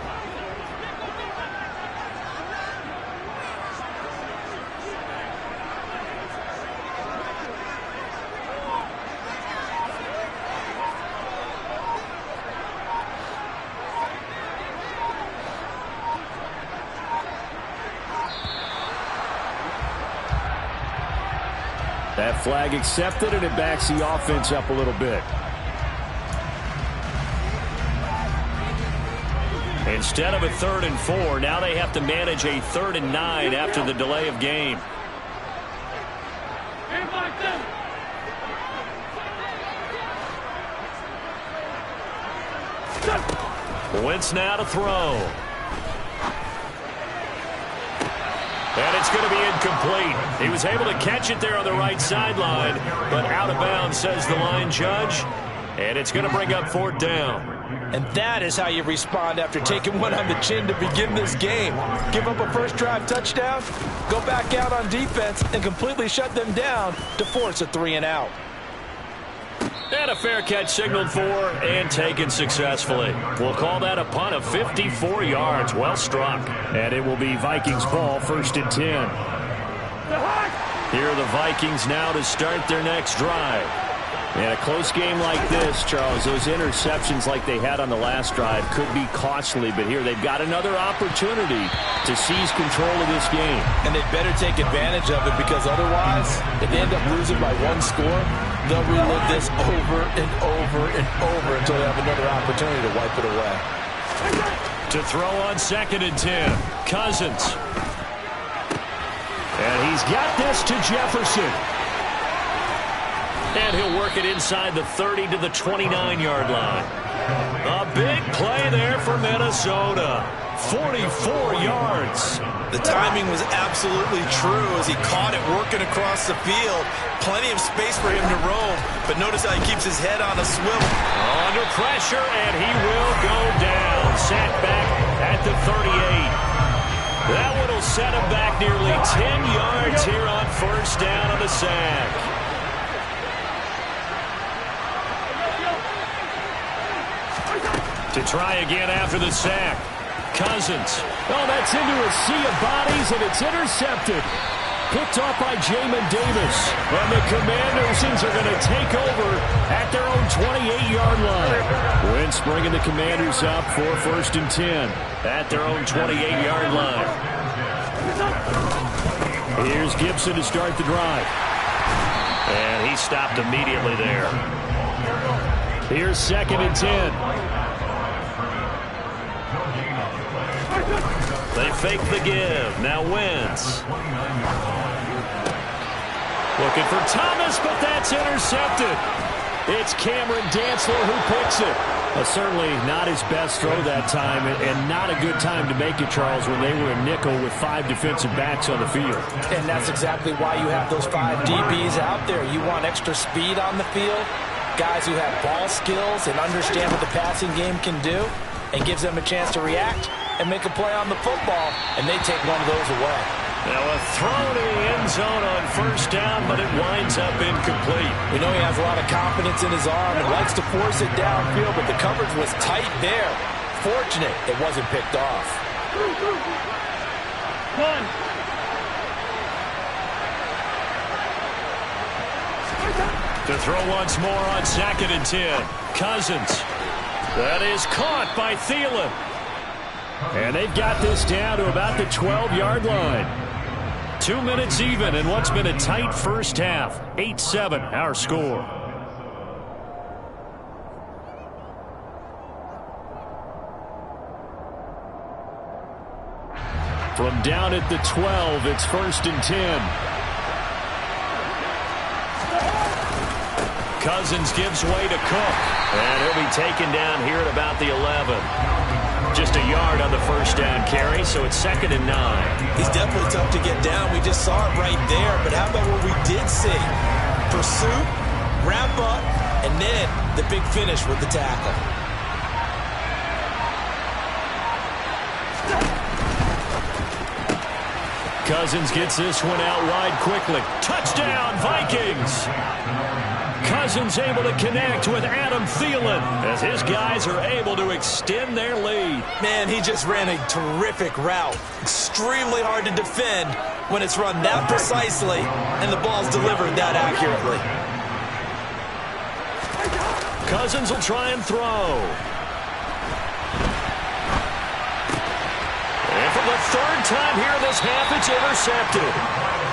That flag accepted, and it backs the offense up a little bit. Instead of a 3rd and 4, now they have to manage a 3rd and 9 after the delay of game. Wentz now to throw. And it's going to be incomplete. He was able to catch it there on the right sideline, but out of bounds, says the line judge. And it's going to bring up 4th down. And that is how you respond after taking one on the chin to begin this game. Give up a first drive touchdown, go back out on defense, and completely shut them down to force a 3-and-out. And a fair catch signaled for and taken successfully. We'll call that a punt of 54 yards. Well struck. And it will be Vikings ball, 1st and 10. Here are the Vikings now to start their next drive. In a close game like this, Charles, those interceptions like they had on the last drive could be costly, but here they've got another opportunity to seize control of this game. And they better take advantage of it, because otherwise, if they end up losing by 1 score, they'll relive this over and over and over until they have another opportunity to wipe it away. To throw on 2nd and 10, Cousins. And he's got this to Jefferson. And he'll work it inside the 30 to the 29-yard line. A big play there for Minnesota. 44 yards. The timing was absolutely true as he caught it working across the field. Plenty of space for him to roam, but notice how he keeps his head on a swivel. Under pressure, and he will go down. Sacked back at the 38. That one will set him back nearly 10 yards here on 1st down on the sack. To try again after the sack. Cousins. Oh, that's into a sea of bodies, and it's intercepted. Picked off by Jamin Davis. And the Commanders are going to take over at their own 28-yard line. Wentz bringing the Commanders up for 1st and 10 at their own 28-yard line. Here's Gibson to start the drive. And he stopped immediately there. Here's 2nd and 10. They fake the give. Now Wentz. Looking for Thomas, but that's intercepted. It's Cameron Dantzler who picks it. Certainly not his best throw that time, and not a good time to make it, Charles, when they were a nickel with 5 defensive backs on the field. And that's exactly why you have those 5 DBs out there. You want extra speed on the field, guys who have ball skills and understand what the passing game can do, and gives them a chance to react and make a play on the football, and they take one of those away. Now a throw to the end zone on 1st down, but it winds up incomplete. We know he has a lot of confidence in his arm and likes to force it downfield, but the coverage was tight there. Fortunate it wasn't picked off. To throw once more on 2nd and 10. Cousins. That is caught by Thielen. And they've got this down to about the 12-yard line. 2 minutes even in what's been a tight first half. 8-7 our score. From down at the 12, it's 1st and 10. Cousins gives way to Cook. And he'll be taken down here at about the 11. Just a yard on the first down carry, so it's 2nd and 9. He's definitely tough to get down. We just saw it right there. But how about what we did see? Pursuit, wrap up, and then the big finish with the tackle. Cousins gets this one out wide quickly. Touchdown, Vikings! Cousins able to connect with Adam Thielen as his guys are able to extend their lead. Man, he just ran a terrific route. Extremely hard to defend when it's run that precisely and the ball's delivered that accurately. Cousins will try and throw. And for the 3rd time here this half, it's intercepted.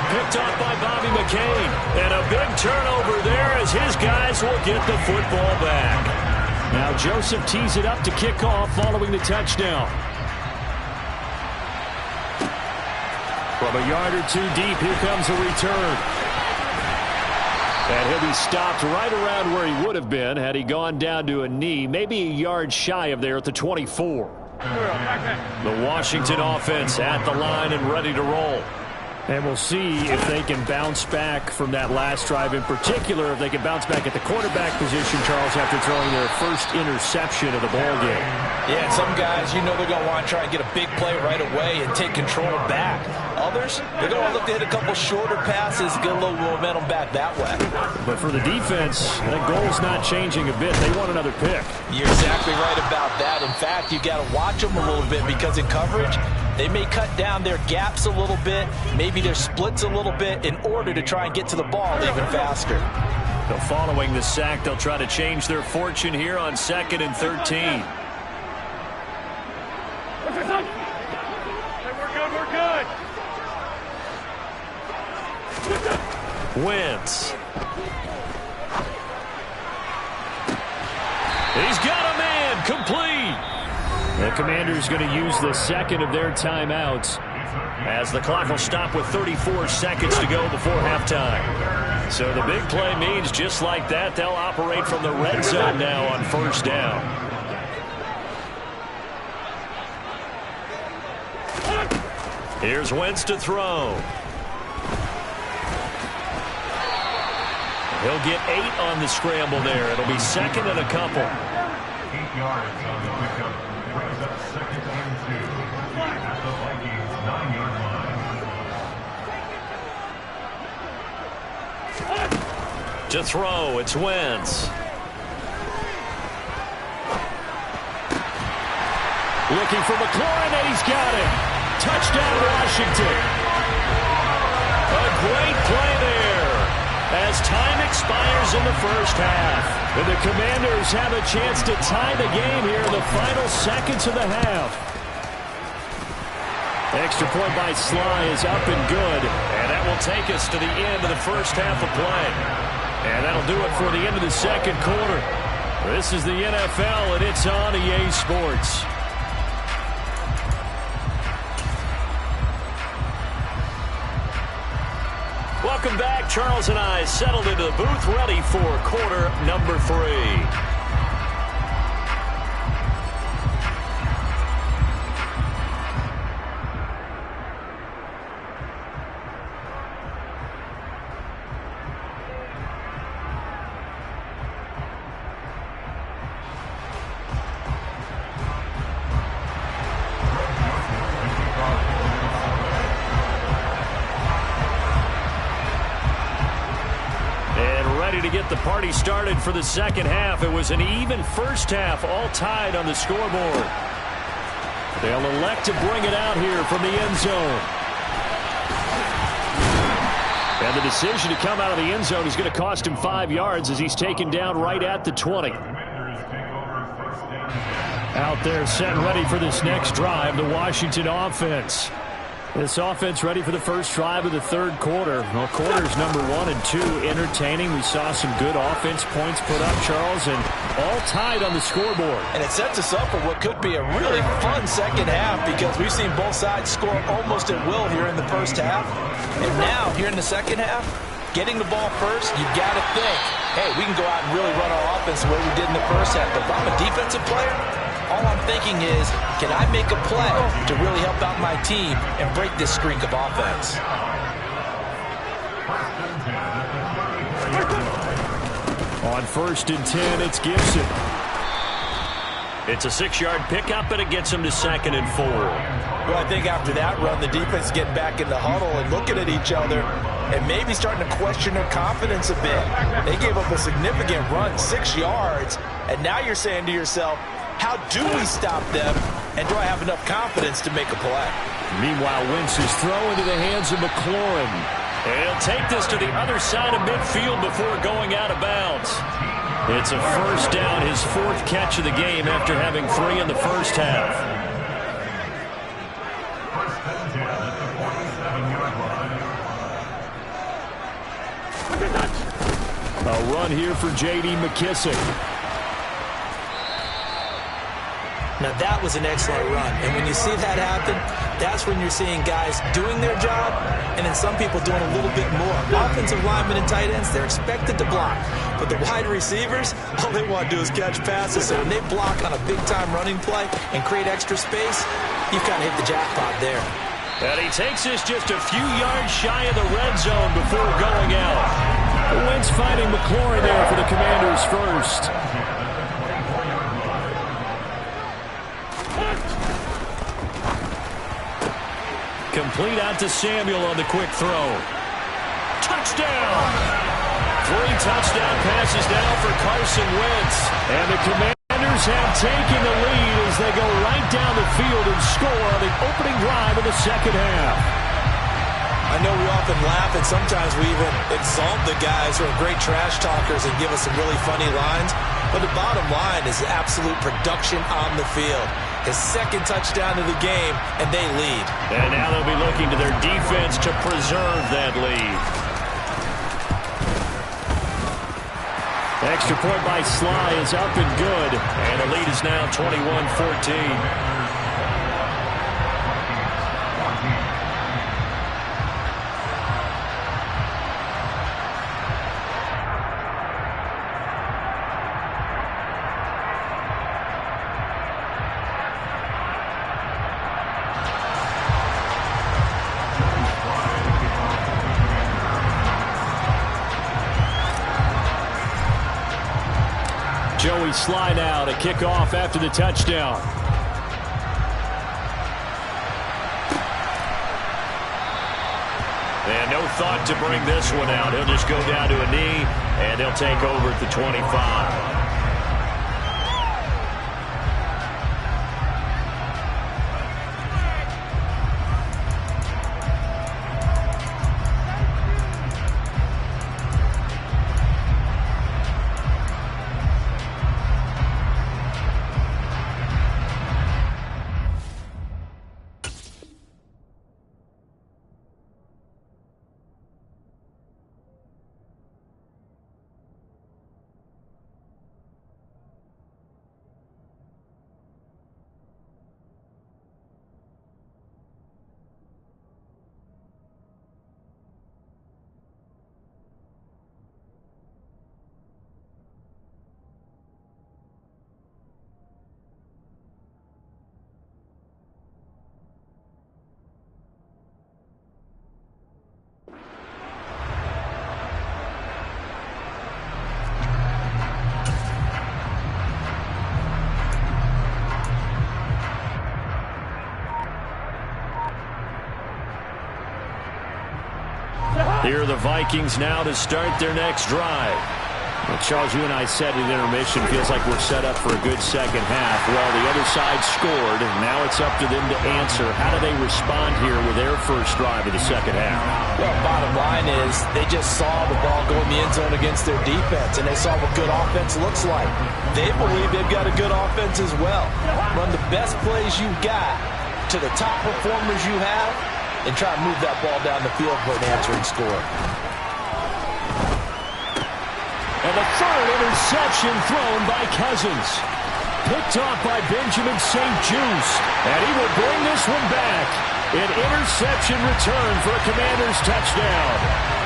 Picked off by Bobby McCain. And a big turnover there as his guys will get the football back. Now Joseph tees it up to kick off following the touchdown. From a yard or 2 deep, here comes a return. And he'll be stopped right around where he would have been had he gone down to a knee, maybe a yard shy of there at the 24. The Washington offense at the line and ready to roll. And we'll see if they can bounce back from that last drive, in particular if they can bounce back at the quarterback position, Charles, after throwing their first interception of the ball game. Yeah, and some guys, you know they're going to want to try and get a big play right away and take control back. Others, they're going to look to hit a couple shorter passes, get a little momentum back that way. But for the defense, that goal's not changing a bit. They want another pick. You're exactly right about that. In fact, you got to watch them a little bit because in coverage, they may cut down their gaps a little bit, maybe their splits a little bit in order to try and get to the ball even faster. So following the sack, they'll try to change their fortune here on 2nd and 13. Wentz. He's got a man, complete. The Commanders going to use the 2nd of their timeouts as the clock will stop with 34 seconds to go before halftime. So the big play means just like that, they'll operate from the red zone now on 1st down. Here's Wentz to throw. He'll get 8 on the scramble there. It'll be 2nd and a couple. 8 yards on the pickup. Brings up 2nd and 2 at the Vikings 9-yard line. To throw, it's Wentz. Looking for McLaurin, and he's got it. Touchdown, Washington. A great play there as time expires in the first half. And the Commanders have a chance to tie the game here in the final seconds of the half. Extra point by Sly is up and good. And that will take us to the end of the first half of play. And that'll do it for the end of the second quarter. This is the NFL, and it's on EA Sports. Welcome back. Charles and I settled into the booth, ready for quarter number 3. To get the party started for the second half. It was an even first half, all tied on the scoreboard. They'll elect to bring it out here from the end zone. And the decision to come out of the end zone is going to cost him 5 yards as he's taken down right at the 20. Out there set ready for this next drive, the Washington offense. This offense ready for the first drive of the third quarter. Well, quarters number 1 and 2 entertaining. We saw some good offense points put up, Charles, and all tied on the scoreboard. And it sets us up for what could be a really fun second half because we've seen both sides score almost at will here in the first half. And now, here in the second half, getting the ball first, you've got to think, hey, we can go out and really run our offense the way we did in the first half. But if I'm a defensive player, all I'm thinking is, can I make a play to really help out my team and break this streak of offense? On 1st and 10, it's Gibson. It's a 6-yard pickup, and it gets him to 2nd and 4. Well, I think after that run, the defense is getting back in the huddle and looking at each other and maybe starting to question their confidence a bit. They gave up a significant run, 6 yards, and now you're saying to yourself, how do we stop them, and do I have enough confidence to make a play? Meanwhile, Wentz's throw into the hands of McLaurin. He'll take this to the other side of midfield before going out of bounds. It's a first down, his 4th catch of the game after having 3 in the first half. A run here for J.D. McKissick. Now, that was an excellent run. And when you see that happen, that's when you're seeing guys doing their job and then some people doing a little bit more. Offensive linemen and tight ends, they're expected to block. But the wide receivers, all they want to do is catch passes. So when they block on a big-time running play and create extra space, you've kind of hit the jackpot there. And he takes this just a few yards shy of the red zone before going out. Wentz finding McLaurin there for the Commanders first. Complete out to Samuel on the quick throw. Touchdown! 3 touchdown passes now for Carson Wentz. And the Commanders have taken the lead as they go right down the field and score on the opening drive of the second half. I know we often laugh and sometimes we even exalt the guys who are great trash talkers and give us some really funny lines. But the bottom line is absolute production on the field. His 2nd touchdown of the game, and they lead. And now they'll be looking to their defense to preserve that lead. Extra point by Sly is up and good. And the lead is now 21-14. Joey Sly now to kick off after the touchdown. And no thought to bring this one out. He'll just go down to a knee, and he'll take over at the 25. Here are the Vikings now to start their next drive. Well, Charles, you and I said at intermission, feels like we're set up for a good second half. Well, the other side scored, and now it's up to them to answer. How do they respond here with their first drive of the second half? Well, bottom line is they just saw the ball go in the end zone against their defense, and they saw what good offense looks like. They believe they've got a good offense as well. Run the best plays you've got to the top performers you have, and try to move that ball down the field for an answering score. And the third interception thrown by Cousins. Picked off by Benjamin St. Juste. And he will bring this one back. An interception return for a Commanders touchdown.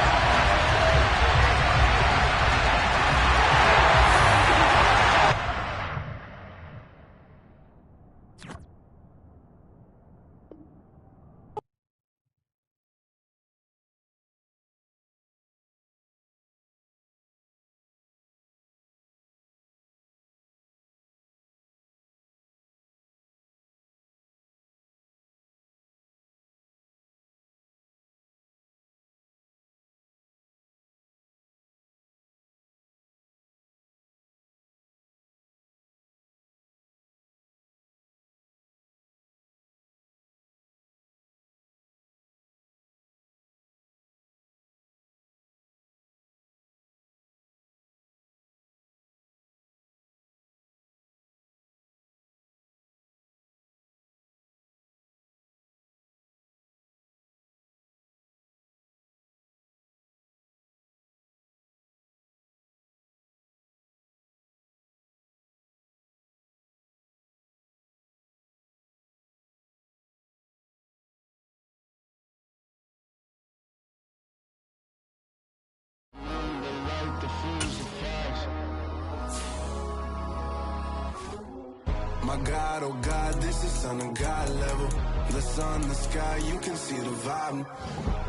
My God, oh God, this is son of God level. The sun, the sky, you can see the vibe.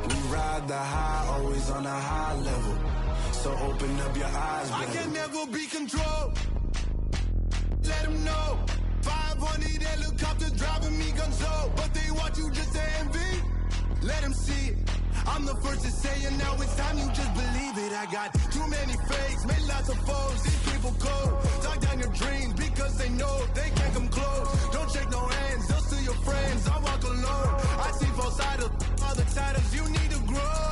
We ride the high, always on a high level. So open up your eyes, baby. I can never be controlled. Let them know. 500 helicopters driving me gonzo. But they want you just to envy. Let them see it. I'm the first to say it, now it's time you just believe it. I got too many fakes, made lots of foes. These people cold. Talk down your dreams because they know they can't come close. Don't shake no hands, they'll steal your friends. I walk alone. I see false idols, all the titles you need to grow.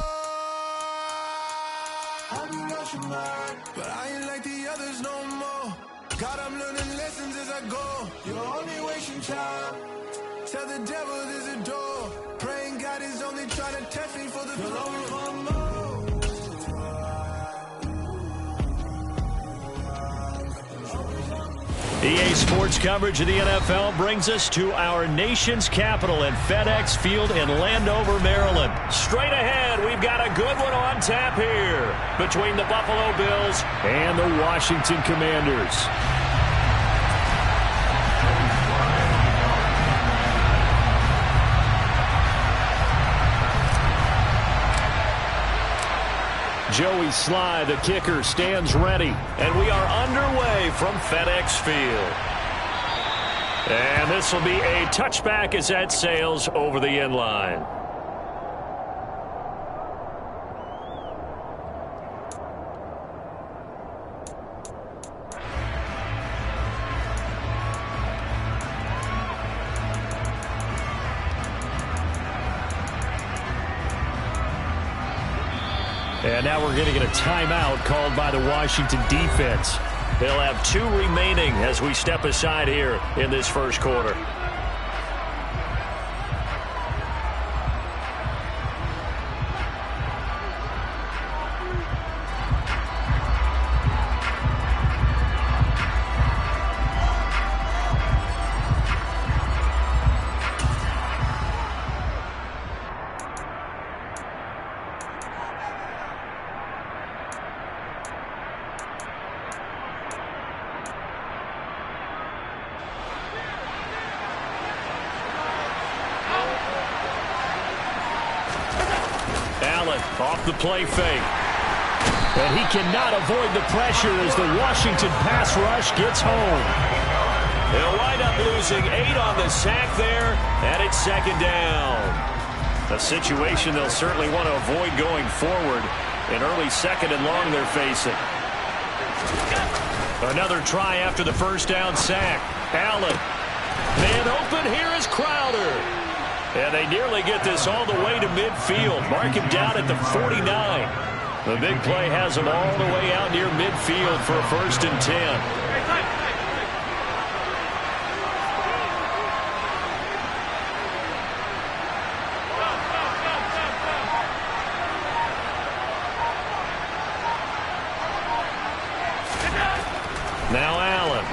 I be rushing mine, but I ain't like the others no more. God, I'm learning lessons as I go. You're only wasting time. Tell the devil there's a door. Praying God is only trying to test me for the glory for more. EA Sports coverage of the NFL brings us to our nation's capital at FedEx Field in Landover, Maryland. Straight ahead, we've got a good one on tap here between the Buffalo Bills and the Washington Commanders. Joey Sly, the kicker, stands ready. And we are underway from FedEx Field. And this will be a touchback as that sails over the end line. And now we're going to get a timeout called by the Washington defense. They'll have 2 remaining as we step aside here in this first quarter. Off the play fake. And he cannot avoid the pressure as the Washington pass rush gets home. They'll wind up losing 8 on the sack there, and it's second down. A situation they'll certainly want to avoid going forward. An early second and long they're facing. Another try after the first down sack. Allen. Man open, here is Crowder. And they nearly get this all the way to midfield. Mark him down at the 49. The big play has him all the way out near midfield for a 1st and 10. Now Allen.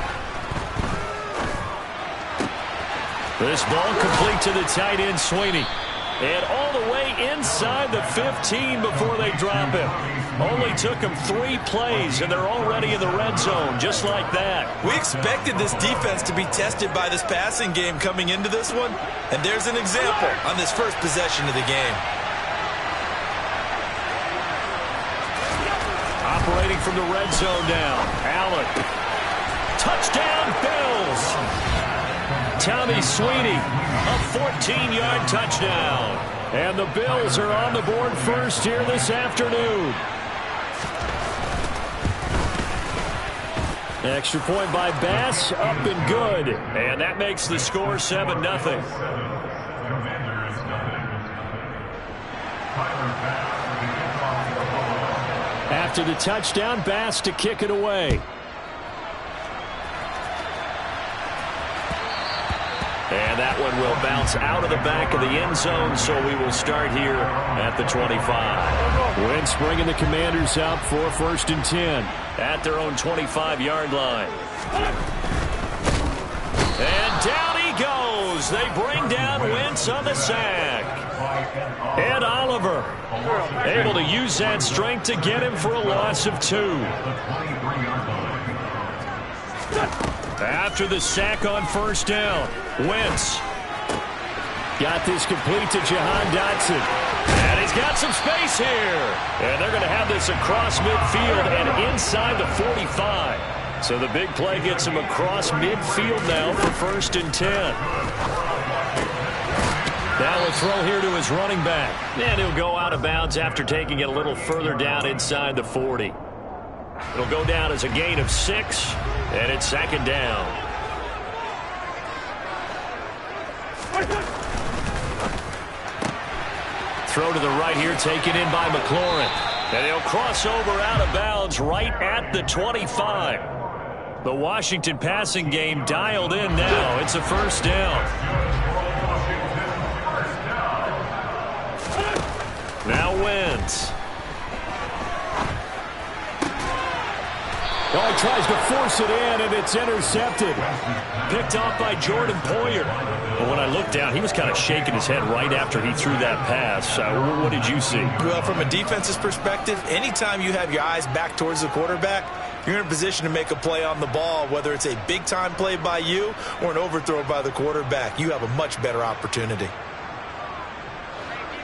This ball complete to the tight end, Sweeney. And all the way inside the 15 before they drop him. Only took him 3 plays, and they're already in the red zone, just like that. We expected this defense to be tested by this passing game coming into this one, and there's an example on this first possession of the game. Operating from the red zone now. Allen. Touchdown, Bills. Tommy Sweeney, a 14-yard touchdown. And the Bills are on the board first here this afternoon. Extra point by Bass, up and good. And that makes the score 7-0. After the touchdown, Bass to kick it away. And that one will bounce out of the back of the end zone, so we will start here at the 25. Wentz bringing the Commanders up for 1st and 10 at their own 25-yard line. And down he goes. They bring down Wentz on the sack. And Oliver able to use that strength to get him for a loss of 2. After the sack on 1st down, Wentz got this complete to Jahan Dotson. And he's got some space here. And they're going to have this across midfield and inside the 45. So the big play gets him across midfield now for 1st and 10. Now a throw here to his running back. And he'll go out of bounds after taking it a little further down inside the 40. It'll go down as a gain of 6, and it's 2nd down. Throw to the right here, taken in by McLaurin. And he'll cross over out of bounds right at the 25. The Washington passing game dialed in now. It's a 1st down. Now Wentz. Oh, he tries to force it in, and it's intercepted. Picked off by Jordan Poyer. But when I looked down, he was kind of shaking his head right after he threw that pass. What did you see? Well, from a defense's perspective, anytime you have your eyes back towards the quarterback, you're in a position to make a play on the ball, whether it's a big-time play by you or an overthrow by the quarterback. You have a much better opportunity.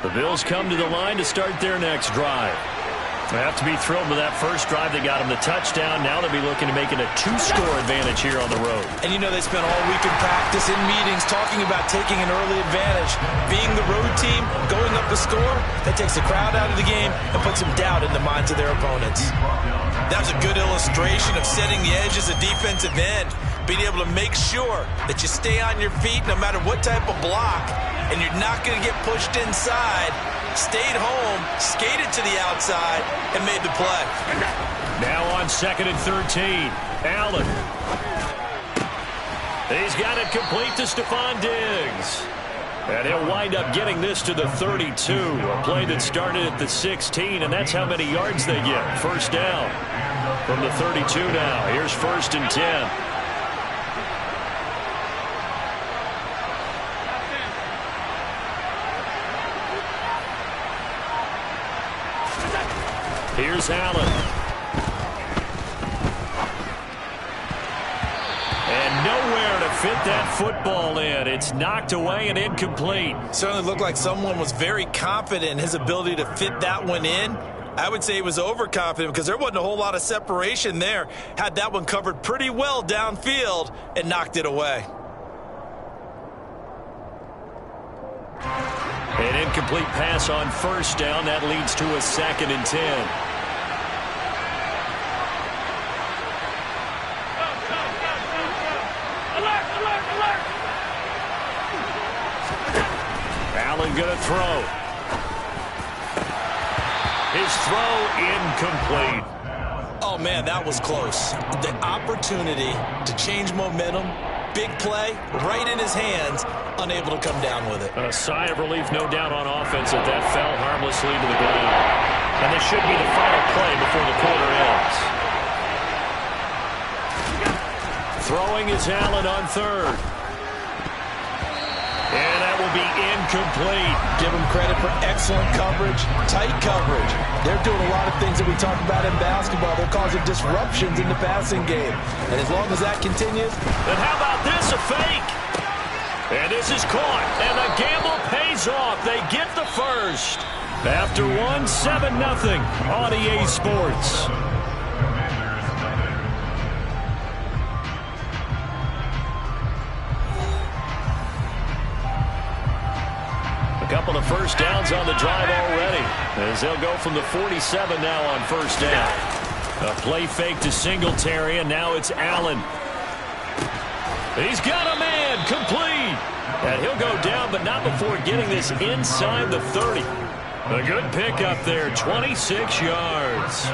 The Bills come to the line to start their next drive. They have to be thrilled with that first drive. They got them the touchdown. Now they'll be looking to make it a 2-score advantage here on the road. And you know they spent all week in practice, in meetings, talking about taking an early advantage. Being the road team, going up the score, that takes the crowd out of the game and puts some doubt in the minds of their opponents. That was a good illustration of setting the edge as a defensive end. Being able to make sure that you stay on your feet no matter what type of block, and you're not going to get pushed inside. Stayed home, skated to the outside, and made the play. Now on 2nd and 13, Allen. He's got it complete to Stephon Diggs. And he'll wind up getting this to the 32. A play that started at the 16, and that's how many yards they get. 1st down from the 32 now. Here's 1st and 10. Here's Allen. And nowhere to fit that football in. It's knocked away and incomplete. Certainly looked like someone was very confident in his ability to fit that one in. I would say he was overconfident because there wasn't a whole lot of separation there. Had that one covered pretty well downfield and knocked it away. An incomplete pass on 1st down. That leads to a 2nd and 10. going to throw. His throw incomplete. Oh, man, that was close. The opportunity to change momentum, big play, right in his hands, unable to come down with it. A sigh of relief, no doubt, on offense that fell harmlessly to the ground. And this should be the final play before the quarter ends. Throwing is Allen on third. And that will be incomplete. Give him credit for excellent coverage, tight coverage. They're doing a lot of things that we talk about in basketball. They're causing disruptions in the passing game. And as long as that continues. Then how about this, a fake? And this is caught. And the gamble pays off. They get the first. After one, 7-0 on EA Sports. Couple of first downs on the drive already, as they'll go from the 47 now on first down. A play fake to Singletary, and now it's Allen. He's got a man, complete. And he'll go down, but not before getting this inside the 30. A good pickup there, 26 yards.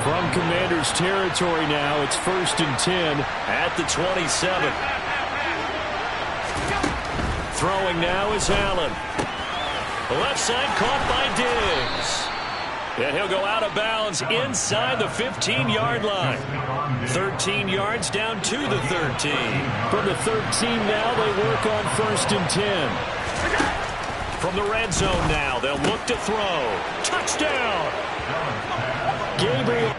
From Commanders territory now, it's 1st and 10 at the 27. Throwing now is Allen. The left side caught by Diggs. And he'll go out of bounds inside the 15-yard line. 13 yards down to the 13. From the 13 now, they work on 1st and 10. From the red zone now, they'll look to throw. Touchdown! Gabriel.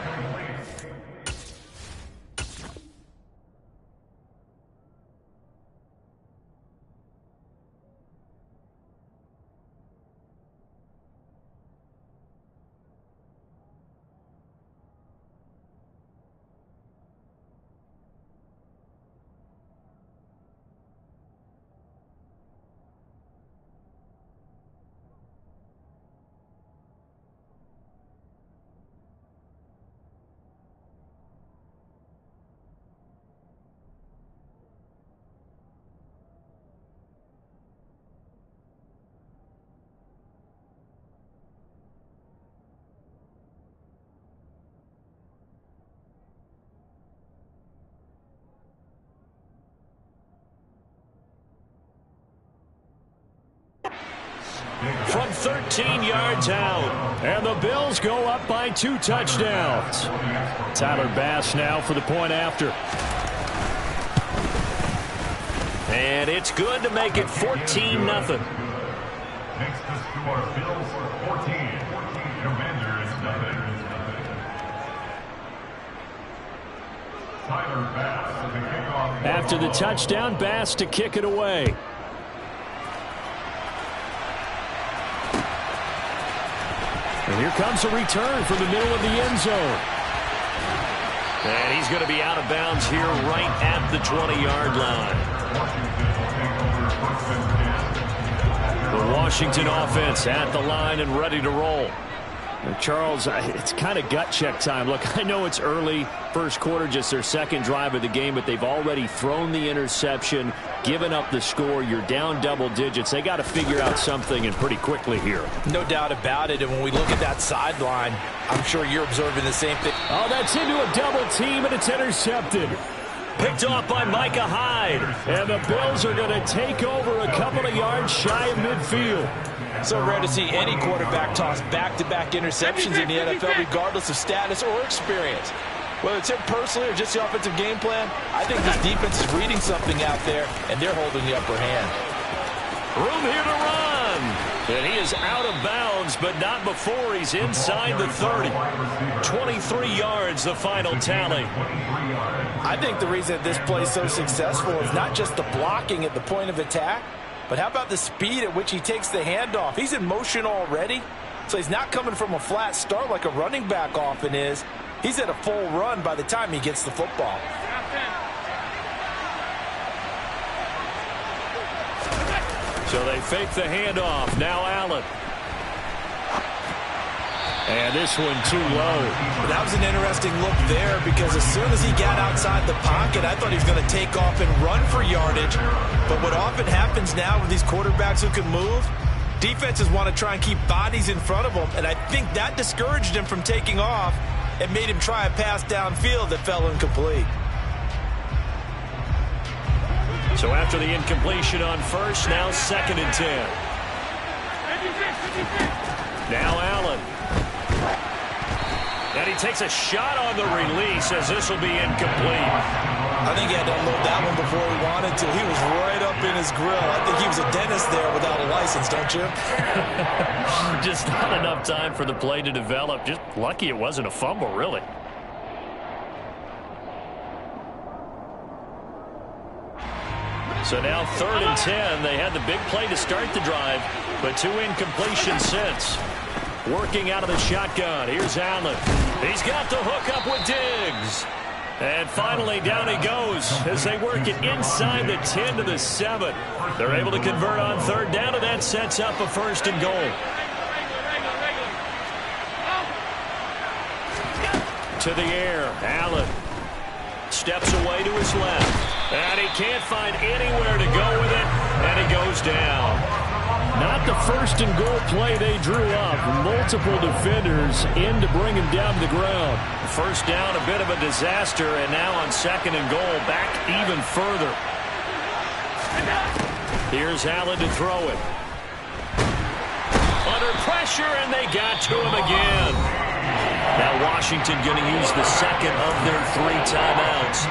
From 13 yards out, and the Bills go up by 2 touchdowns. Tyler Bass now for the point after. And it's good to make it 14-0. Next to score, Bills 14, Commanders 0. Tyler Bass at the kickoff. After the touchdown, Bass to kick it away. And here comes a return from the middle of the end zone. And he's going to be out of bounds here right at the 20-yard line. The Washington offense at the line and ready to roll. And Charles, it's kind of gut check time. Look, I know it's early, first quarter, just their second drive of the game, but they've already thrown the interception, given up the score. You're down double digits. They got to figure out something, and pretty quickly here. No doubt about it. And when we look at that sideline, I'm sure you're observing the same thing. Oh, that's into a double team, and it's intercepted. Picked off by Micah Hyde. And the Bills are going to take over a couple of yards shy of midfield. So rare to see any quarterback toss back-to-back interceptions in the NFL, regardless of status or experience. Whether it's him personally or just the offensive game plan, I think this defense is reading something out there, and they're holding the upper hand. Room here to run. And he is out of bounds, but not before he's inside the 30. 23 yards, the final tally. I think the reason that this play is so successful is not just the blocking at the point of attack, but how about the speed at which he takes the handoff? He's in motion already, so he's not coming from a flat start like a running back often is. He's at a full run by the time he gets the football. So they fake the handoff. Now Allen. And this one too low. That was an interesting look there because as soon as he got outside the pocket, I thought he was going to take off and run for yardage. But what often happens now with these quarterbacks who can move, Defenses want to try and keep bodies in front of them, and I think that discouraged him from taking off and made him try a pass downfield that fell incomplete. So after the incompletion on first, now 2nd and 10. Now Allen. And he takes a shot on the release as this will be incomplete. I think he had to unload that one before he wanted to. He was right up in his grill. I think he was a dentist there without a license, don't you? Just not enough time for the play to develop. Just lucky it wasn't a fumble, really. So now 3rd and 10. They had the big play to start the drive, but 2 incompletions since. Working out of the shotgun. Here's Allen. He's got the hook up with Diggs. And finally, down he goes as they work it inside the 10 to the 7. They're able to convert on 3rd down, and that sets up a 1st and goal. To the air, Allen steps away to his left. And he can't find anywhere to go with it, and he goes down. Not the 1st and goal play they drew up. Multiple defenders in to bring him down to the ground. 1st down, a bit of a disaster, and now on 2nd and goal, back even further. Here's Allen to throw it. Under pressure, and they got to him again. Now Washington going to use the 2nd of their 3 timeouts.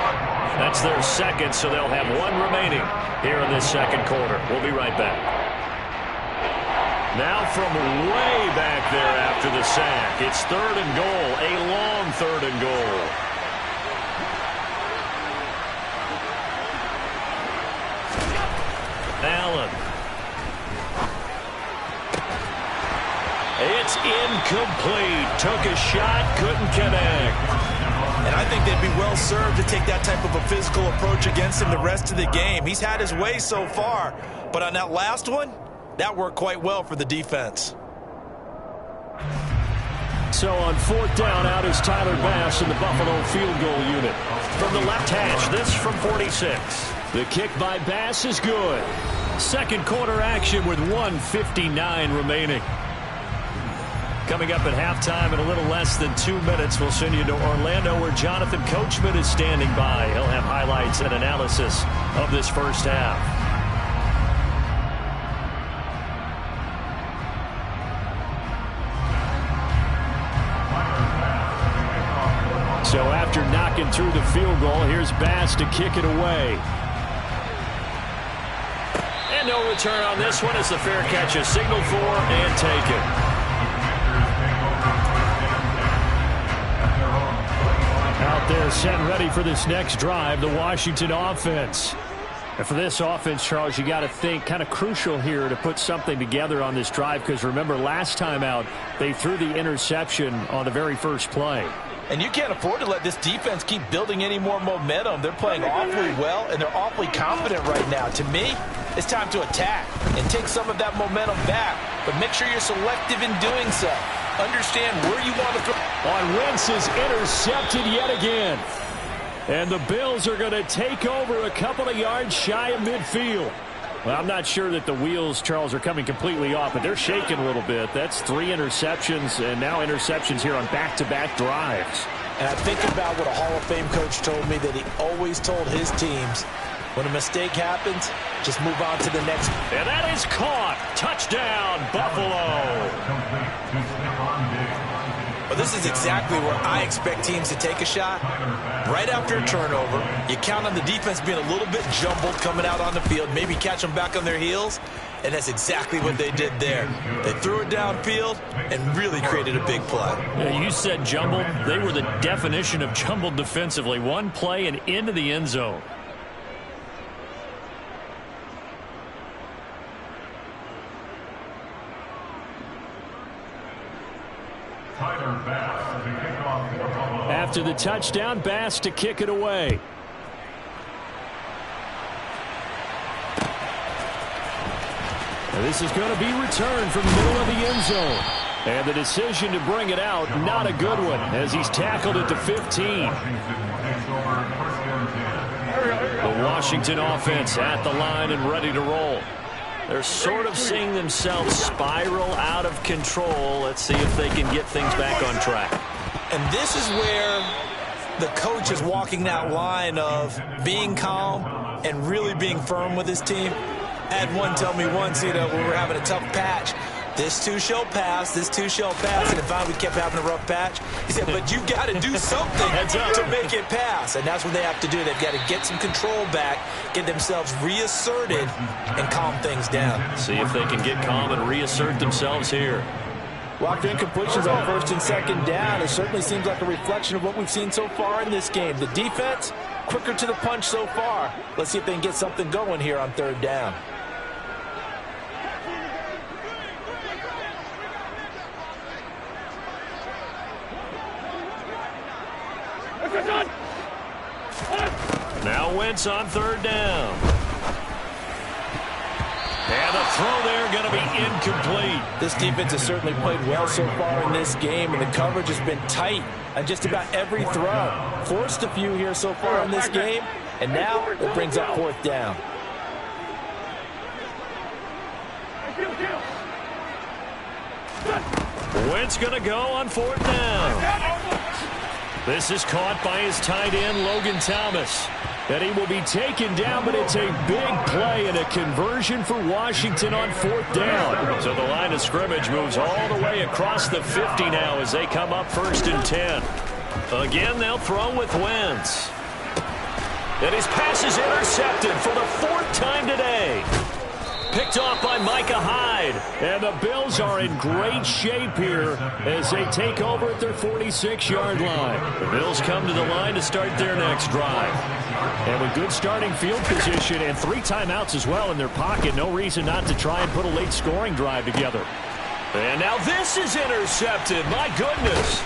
That's their 2nd, so they'll have 1 remaining here in this 2nd quarter. We'll be right back. Now from way back there after the sack, it's 3rd and goal, a long 3rd and goal. Allen. It's incomplete. Took a shot, couldn't connect. And I think they'd be well served to take that type of a physical approach against him the rest of the game. He's had his way so far, but on that last one, that worked quite well for the defense. So on 4th down, out is Tyler Bass in the Buffalo field goal unit. From the left hash, this from 46. The kick by Bass is good. 2nd quarter action with 1:59 remaining. Coming up at halftime in a little less than 2 minutes, we'll send you to Orlando where Jonathan Coachman is standing by. He'll have highlights and analysis of this 1st half. So after knocking through the field goal, here's Bass to kick it away. And no return on this one as the fair catch is signaled for and taken. Out there set and ready for this next drive, the Washington offense. And for this offense, Charles, you got to think kind of crucial here to put something together on this drive because remember last time out, they threw the interception on the very first play. And you can't afford to let this defense keep building any more momentum. They're playing awfully well, and they're awfully confident right now. To me, it's time to attack and take some of that momentum back. But make sure you're selective in doing so. Understand where you want to throw. On Wentz is intercepted yet again. And the Bills are going to take over a couple of yards shy of midfield. Well, I'm not sure that the wheels, Charles, are coming completely off, but they're shaking a little bit. That's 3 interceptions, and now interceptions here on back-to-back drives. And I think about what a Hall of Fame coach told me, that he always told his teams, when a mistake happens, just move on to the next. And that is caught. Touchdown, Buffalo. Well, this is exactly where I expect teams to take a shot. Right after a turnover, you count on the defense being a little bit jumbled coming out on the field, maybe catch them back on their heels, and that's exactly what they did there. They threw it downfield and really created a big play. Yeah, you said jumbled. They were the definition of jumbled defensively. One play and into the end zone. After the touchdown, Bass to kick it away. And this is going to be returned from the middle of the end zone. And the decision to bring it out, not a good one, as he's tackled at the 15. The Washington offense at the line and ready to roll. They're sort of seeing themselves spiral out of control. Let's see if they can get things back on track. And this is where the coach is walking that line of being calm and really being firm with his team. I had one tell me once, when we were having a tough patch, this too shall pass, this too shall pass. And finally we kept having a rough patch. He said, but you got to do something to make it pass. And that's what they have to do. They've got to get some control back, get themselves reasserted, and calm things down. See if they can get calm and reassert themselves here. Well, after incompletions on first and second down, it certainly seems like a reflection of what we've seen so far in this game. The defense, quicker to the punch so far. Let's see if they can get something going here on third down. Now Wentz on third down. And the throw there going to be incomplete. This defense has certainly played well so far in this game, and the coverage has been tight on just about every throw. Forced a few here so far in this game, and now it brings up fourth down. Wentz going to go on fourth down. This is caught by his tight end, Logan Thomas. And he will be taken down, but it's a big play and a conversion for Washington on fourth down. So the line of scrimmage moves all the way across the 50 now as they come up first and 10. Again, they'll throw with Wentz. And his pass is intercepted for the fourth time today. Picked off by Micah Hyde. And the Bills are in great shape here as they take over at their 46-yard line. The Bills come to the line to start their next drive. And with good starting field position and 3 timeouts as well in their pocket, no reason not to try and put a late scoring drive together. And now this is intercepted. My goodness.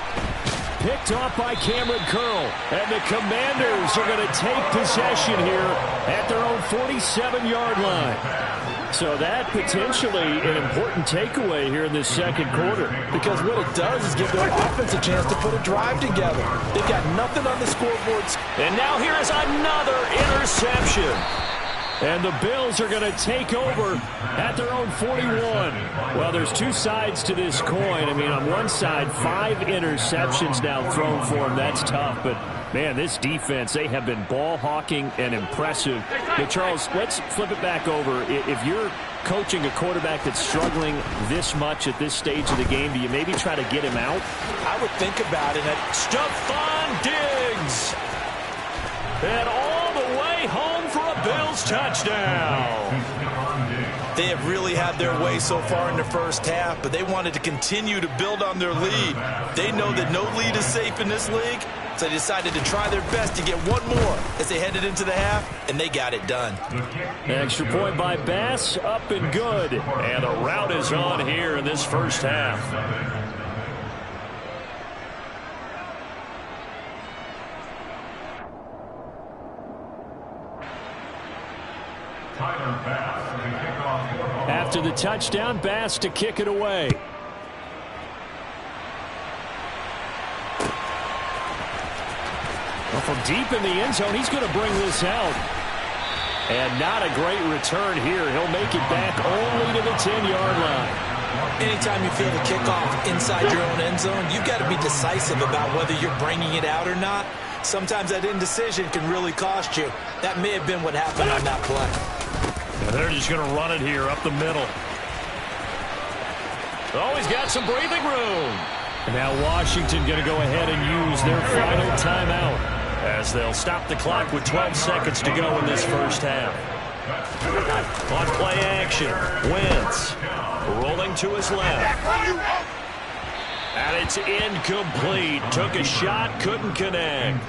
Picked off by Cameron Curl. And the Commanders are going to take possession here at their own 47-yard line. So that potentially an important takeaway here in this second quarter. Because what it does is give their offense a chance to put a drive together. They've got nothing on the scoreboards. And now here is another interception. And the Bills are going to take over at their own 41. Well, there's 2 sides to this coin. I mean, on one side, 5 interceptions now thrown for them. That's tough. But, man, this defense, they have been ball hawking and impressive. But, Charles, let's flip it back over. If you're coaching a quarterback that's struggling this much at this stage of the game, do you maybe try to get him out? I would think about it. Stephon Diggs. And all the way home for a Bills touchdown. They have really had their way so far in the first half, but they wanted to continue to build on their lead. They know that no lead is safe in this league, so they decided to try their best to get one more as they headed into the half, and they got it done. Extra point by Bass, up and good. And a rout is on here in this first half. After the touchdown, Bass to kick it away. Well, from deep in the end zone, he's going to bring this out. And not a great return here. He'll make it back only to the 10-yard line. Anytime you feel the kickoff inside your own end zone, you've got to be decisive about whether you're bringing it out or not. Sometimes that indecision can really cost you. That may have been what happened on that play. And they're just going to run it here up the middle. Oh, he's got some breathing room. And now Washington going to go ahead and use their final timeout as they'll stop the clock with 12 seconds to go in this first half. On play action, Wentz rolling to his left. And it's incomplete. Took a shot, couldn't connect.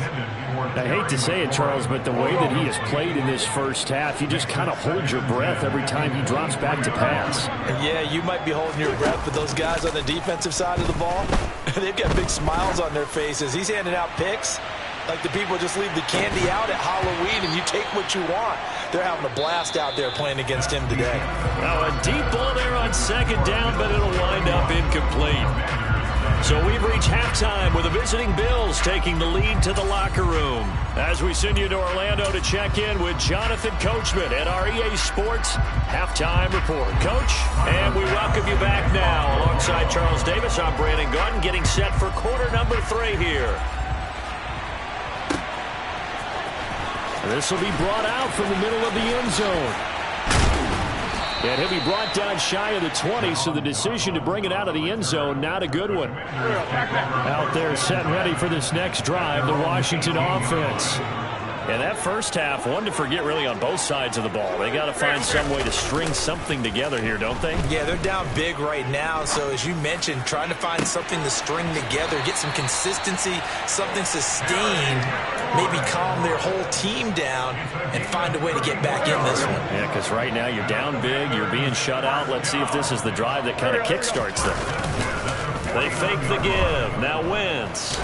I hate to say it, Charles, but the way that he has played in this first half, you just kind of hold your breath every time he drops back to pass. Yeah, you might be holding your breath, but those guys on the defensive side of the ball, they've got big smiles on their faces. He's handing out picks like the people just leave the candy out at Halloween and you take what you want. They're having a blast out there playing against him today. Now a deep ball there on second down, but it'll wind up incomplete. So we've reached halftime with the visiting Bills taking the lead to the locker room. As we send you to Orlando to check in with Jonathan Coachman at our EA Sports Halftime Report. Coach, and we welcome you back now. Alongside Charles Davis, I'm Brandon Gunn, getting set for quarter number 3 here. This will be brought out from the middle of the end zone. And he'll be brought down shy of the 20, so the decision to bring it out of the end zone, not a good one. Out there set ready for this next drive, the Washington offense. And that first half, one to forget really on both sides of the ball. They got to find some way to string something together here, don't they? Yeah, they're down big right now. So as you mentioned, trying to find something to string together, get some consistency, something sustained, maybe calm their whole team down and find a way to get back in this one. Yeah, because right now you're down big, you're being shut out. Let's see if this is the drive that kind of kickstarts them. They fake the give. Now Wentz.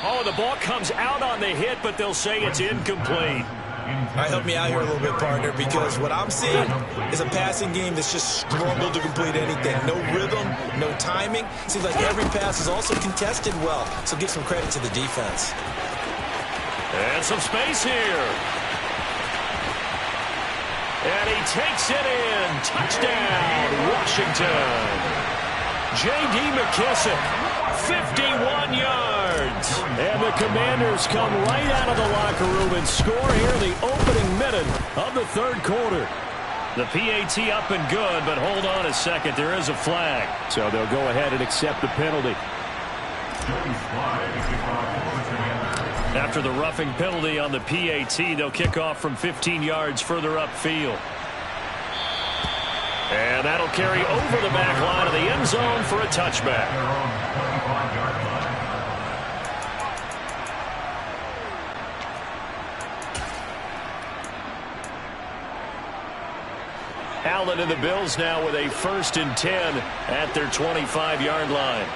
Oh, the ball comes out on the hit, but they'll say it's incomplete. All right, help me out here a little bit, partner, because what I'm seeing is a passing game that's just struggled to complete anything. No rhythm, no timing. Seems like every pass is also contested well, so give some credit to the defense. And some space here. And he takes it in. Touchdown, Washington. J.D. McKissick. 51 yards. And the Commanders come right out of the locker room and score here in the opening minute of the third quarter. The PAT up and good, but hold on a second. There is a flag. So they'll go ahead and accept the penalty. After the roughing penalty on the PAT, they'll kick off from 15 yards further upfield. And that'll carry over the back line of the end zone for a touchback. Allen and the Bills now with a 1st and 10 at their 25-yard line.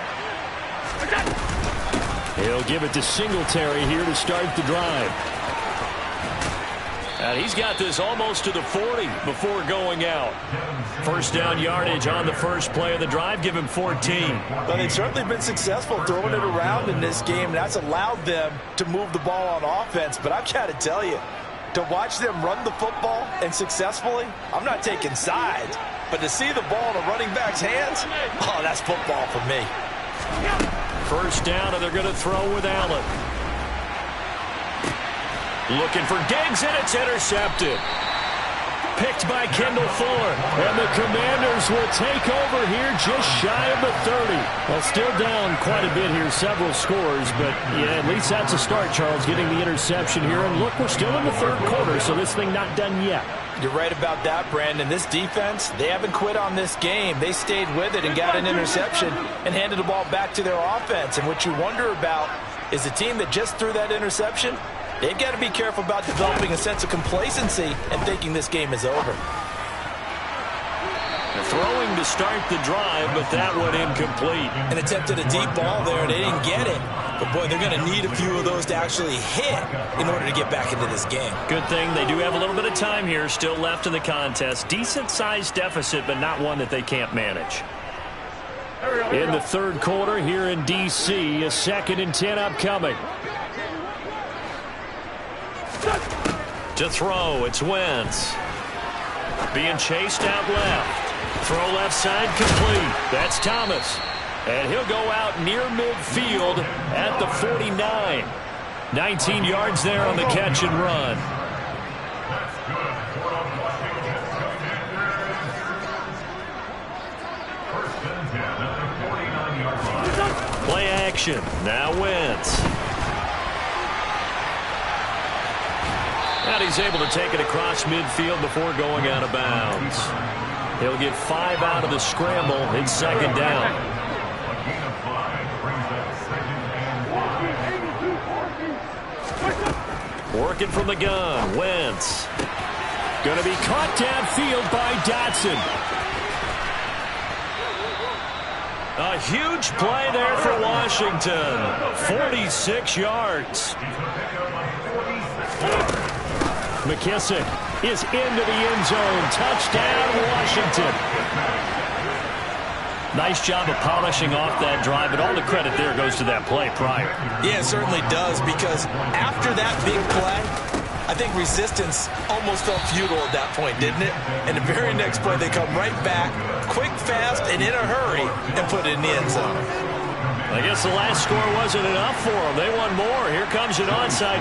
He'll give it to Singletary here to start the drive. And he's got this almost to the 40 before going out. First down yardage on the first play of the drive. Give him 14. Well, they've certainly been successful throwing it around in this game, and that's allowed them to move the ball on offense. But I've got to tell you, to watch them run the football and successfully, I'm not taking sides. But to see the ball in a running back's hands, oh, that's football for me. First down, and they're going to throw with Allen. Looking for Diggs, and it's intercepted. Picked by Kendall Fuller. And the Commanders will take over here just shy of the 30. Well, still down quite a bit here, several scores. But, yeah, at least that's a start, Charles, getting the interception here. And look, we're still in the third quarter, so this thing not done yet. You're right about that, Brandon. This defense, they haven't quit on this game. They stayed with it and got an interception and handed the ball back to their offense. And what you wonder about is the team that just threw that interception, they've got to be careful about developing a sense of complacency and thinking this game is over. They're throwing to start the drive, but that one incomplete. And attempted a deep ball there, and they didn't get it. But, boy, they're going to need a few of those to actually hit in order to get back into this game. Good thing they do have a little bit of time here still left in the contest. Decent-sized deficit, but not one that they can't manage. In the third quarter here in D.C., a 2nd and 10 upcoming. To throw, it's Wentz. Being chased out left. Throw left side complete. That's Thomas. And he'll go out near midfield at the 49. 19 yards there on the catch and run. Play action. Now Wentz. And he's able to take it across midfield before going out of bounds. He'll get 5 out of the scramble. It's 2nd down. Working from the gun. Wentz. Going to be caught downfield by Dotson. A huge play there for Washington. 46 yards. McKissick is into the end zone. Touchdown, Washington. Nice job of polishing off that drive, but all the credit there goes to that play prior. Yeah, it certainly does, because after that big play, I think resistance almost felt futile at that point, didn't it? And the very next play, they come right back, quick, fast, and in a hurry, and put it in the end zone. I guess the last score wasn't enough for them. They won more. Here comes an onside